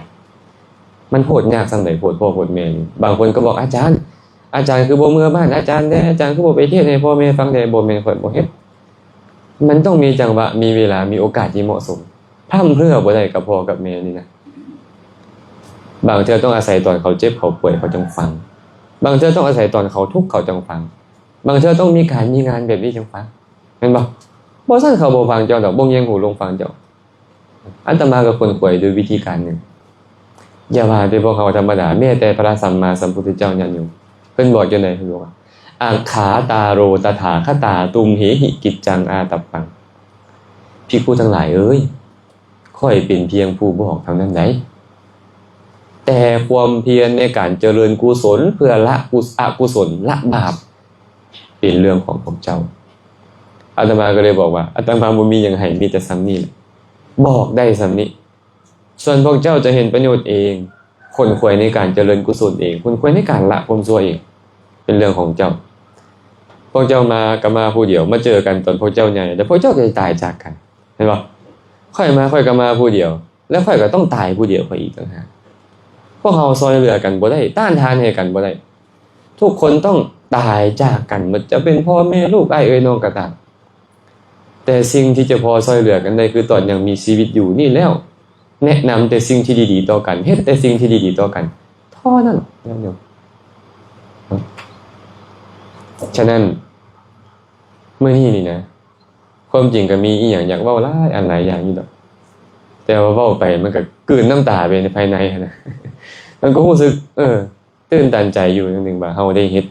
Speaker 1: มันโพดยากซั่นใดโพดพ่อโพดแม่บางคนก็บอกอาจารย์คือบ่เมื่อบ้านอาจารย์อาจารย์คือบ่ไปเทศน์ให้พ่อแม่ฟังได้บ่แม่นข่อยบ่เฮ็ดมันต้องมีจังหวะมีเวลามีโอกาสที่เหมาะสมพร่ำเพรื่อบ่ได้กับพ่อกับแม่นี่นะบางเทื่อต้องอาศัยตอนเขาเจ็บเขาป่วยเขาจังฟังบางเทื่อต้องอาศัยตอนเขาทุกข์เขาจังฟังบางเทื่อต้องมีการมีงานแบบนี้จังฟังแม่นบ่บ่ซั่นเขาบ่ฟังเจ้าดอกบ่เงียงหูลงฟังเจ้าอาตมาก็คนป่วยโดยวิธีการนึงอย่าว่าแต่พวกเขาธรรมดาแม้แต่พระสัมมาสัมพุทธเจ้าญาณโยมเพิ่นบอกจังได๋เพิ่นบอกว่าอาขาตาโรตถาคตาตุมเหหิกิจจังอาตัปปังภิกษุทั้งหลายเอ้ยค่อยเป็นเพียงผู้บอกเท่านั้นได้แต่ความเพียรในการเจริญกุศลเพื่อละอกุศลละบาปเป็นเรื่องของพวกเจ้าอาตมาก็เลยบอกว่าอาตมาบ่มีหยังให้มีแต่ซ้ำนี้บอกได้ซ้ำนี้ส่วนพวกเจ้าจะเห็นประโยชน์เองคนควรในการเจริญกุศลเองคนควรในการละความชั่วเองเป็นเรื่องของเจ้าพวกเจ้ามาก็มาผู้เดียวมาเจอกันตอนพวกเจ้าใหญ่แล้วพวกเจ้าก็จะตายจากกันเห็นบ่ค่อยมาค่อยก็มาผู้เดียวแล้วค่อยก็ต้องตายผู้เดียวไปอีกต่างหากพวกเราซอยเหลือกันบ่ได้ต้านทานให้กันบ่ได้ทุกคนต้องตายจากกันมันจะเป็นพ่อแม่ลูกอ้ายเอ้ยน้องก็ตามแต่สิ่งที่จะพอซอยเหลือกันได้คือตอนยังมีชีวิตอยู่นี่แล้วแนะนำแต่สิ่งที่ดีๆต่อกันเฮ็ดแต่สิ่งที่ดีๆต่อกันเท่านั้นโยมฉะนั้นเมื่อนี้นะความจริงก็มีอีหยังอยากเว้าหลายอันหลายอย่างอยู่ดอกแต่ว่าเว้าไปมันก็กลืนน้ำตาไปในภายในนะมันก็รู้สึกตื่นตันใจอยู่นึงว่าเฮาได้เฮ็ด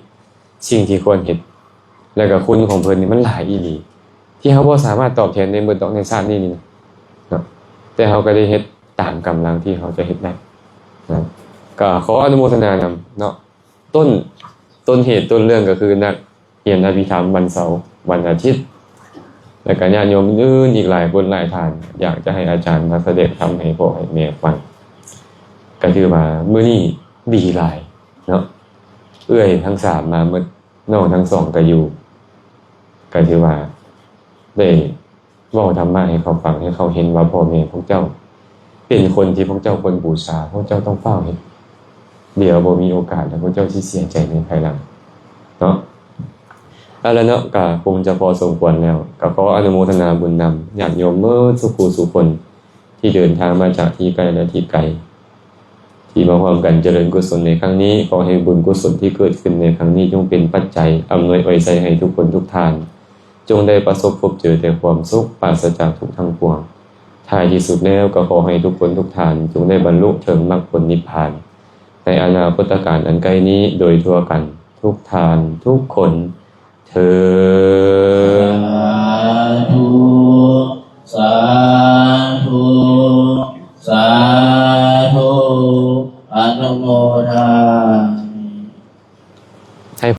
Speaker 1: สิ่งที่ควรเฮ็ดแล้วก็คุณของเพิ่นนี่มันหลายอีหลีที่เฮาบ่สามารถตอบแทนในมื้อดอกในชาตินี้นี่เนาะแต่เฮาก็ได้เฮ็ดตามกำลังที่เฮาจะเฮ็ดได้นะ ก็ขออนุโมทนานำเนาะต้นเหตุต้นเรื่องก็คือนักเรียนอภิธรรมวันเสาร์วันอาทิตย์และก็ญาติโยมอื่นอีกหลายคนหลายท่านอยากจะให้อาจารย์มาแสดงธรรมให้พ่อให้แม่ฟังก็ถือว่ามื้อนี้ดีหลายเนาะเอื้อยทั้งสามมาเมื่อน้องทั้งสองก็อยู่ก็ถือว่าได้เว้าธรรมะให้เขาฟังให้เขาเห็นว่าพ่อแม่พวกเจ้าเป็นคนที่พวกเจ้าควรบูชาพวกเจ้าต้องเฝ้าเห็นเดี๋ยวบ่มีโอกาสแล้วพวกเจ้าสิเสียใจในภายหลังเนาะแล้วเนาะก็คงจะพอสมควรแล้วก็ขออนุโมทนาบุญนำญาติโยมเมื่อสุขสุคนที่เดินทางมาจากที่ไกลและที่ไกลที่มาร่วมกันเจริญกุศลในครั้งนี้ขอให้บุญกุศลที่เกิดขึ้นในครั้งนี้จงเป็นปัจจัยอำนวยอวยใจให้ทุกคนทุกท่านจงได้ประสบพบเจอแต่ความสุขปราศจากทุกข์ทั้งปวงท้ายที่สุดแล้วก็ขอให้ทุกคนทุกท่านจงได้บรรลุถึงมรรคผลนิพพานในอนาคตการอันใกล้นี้โดยทั่วกันทุกท่านทุกคนเธอ
Speaker 2: สาธุสาธุอนุโมทา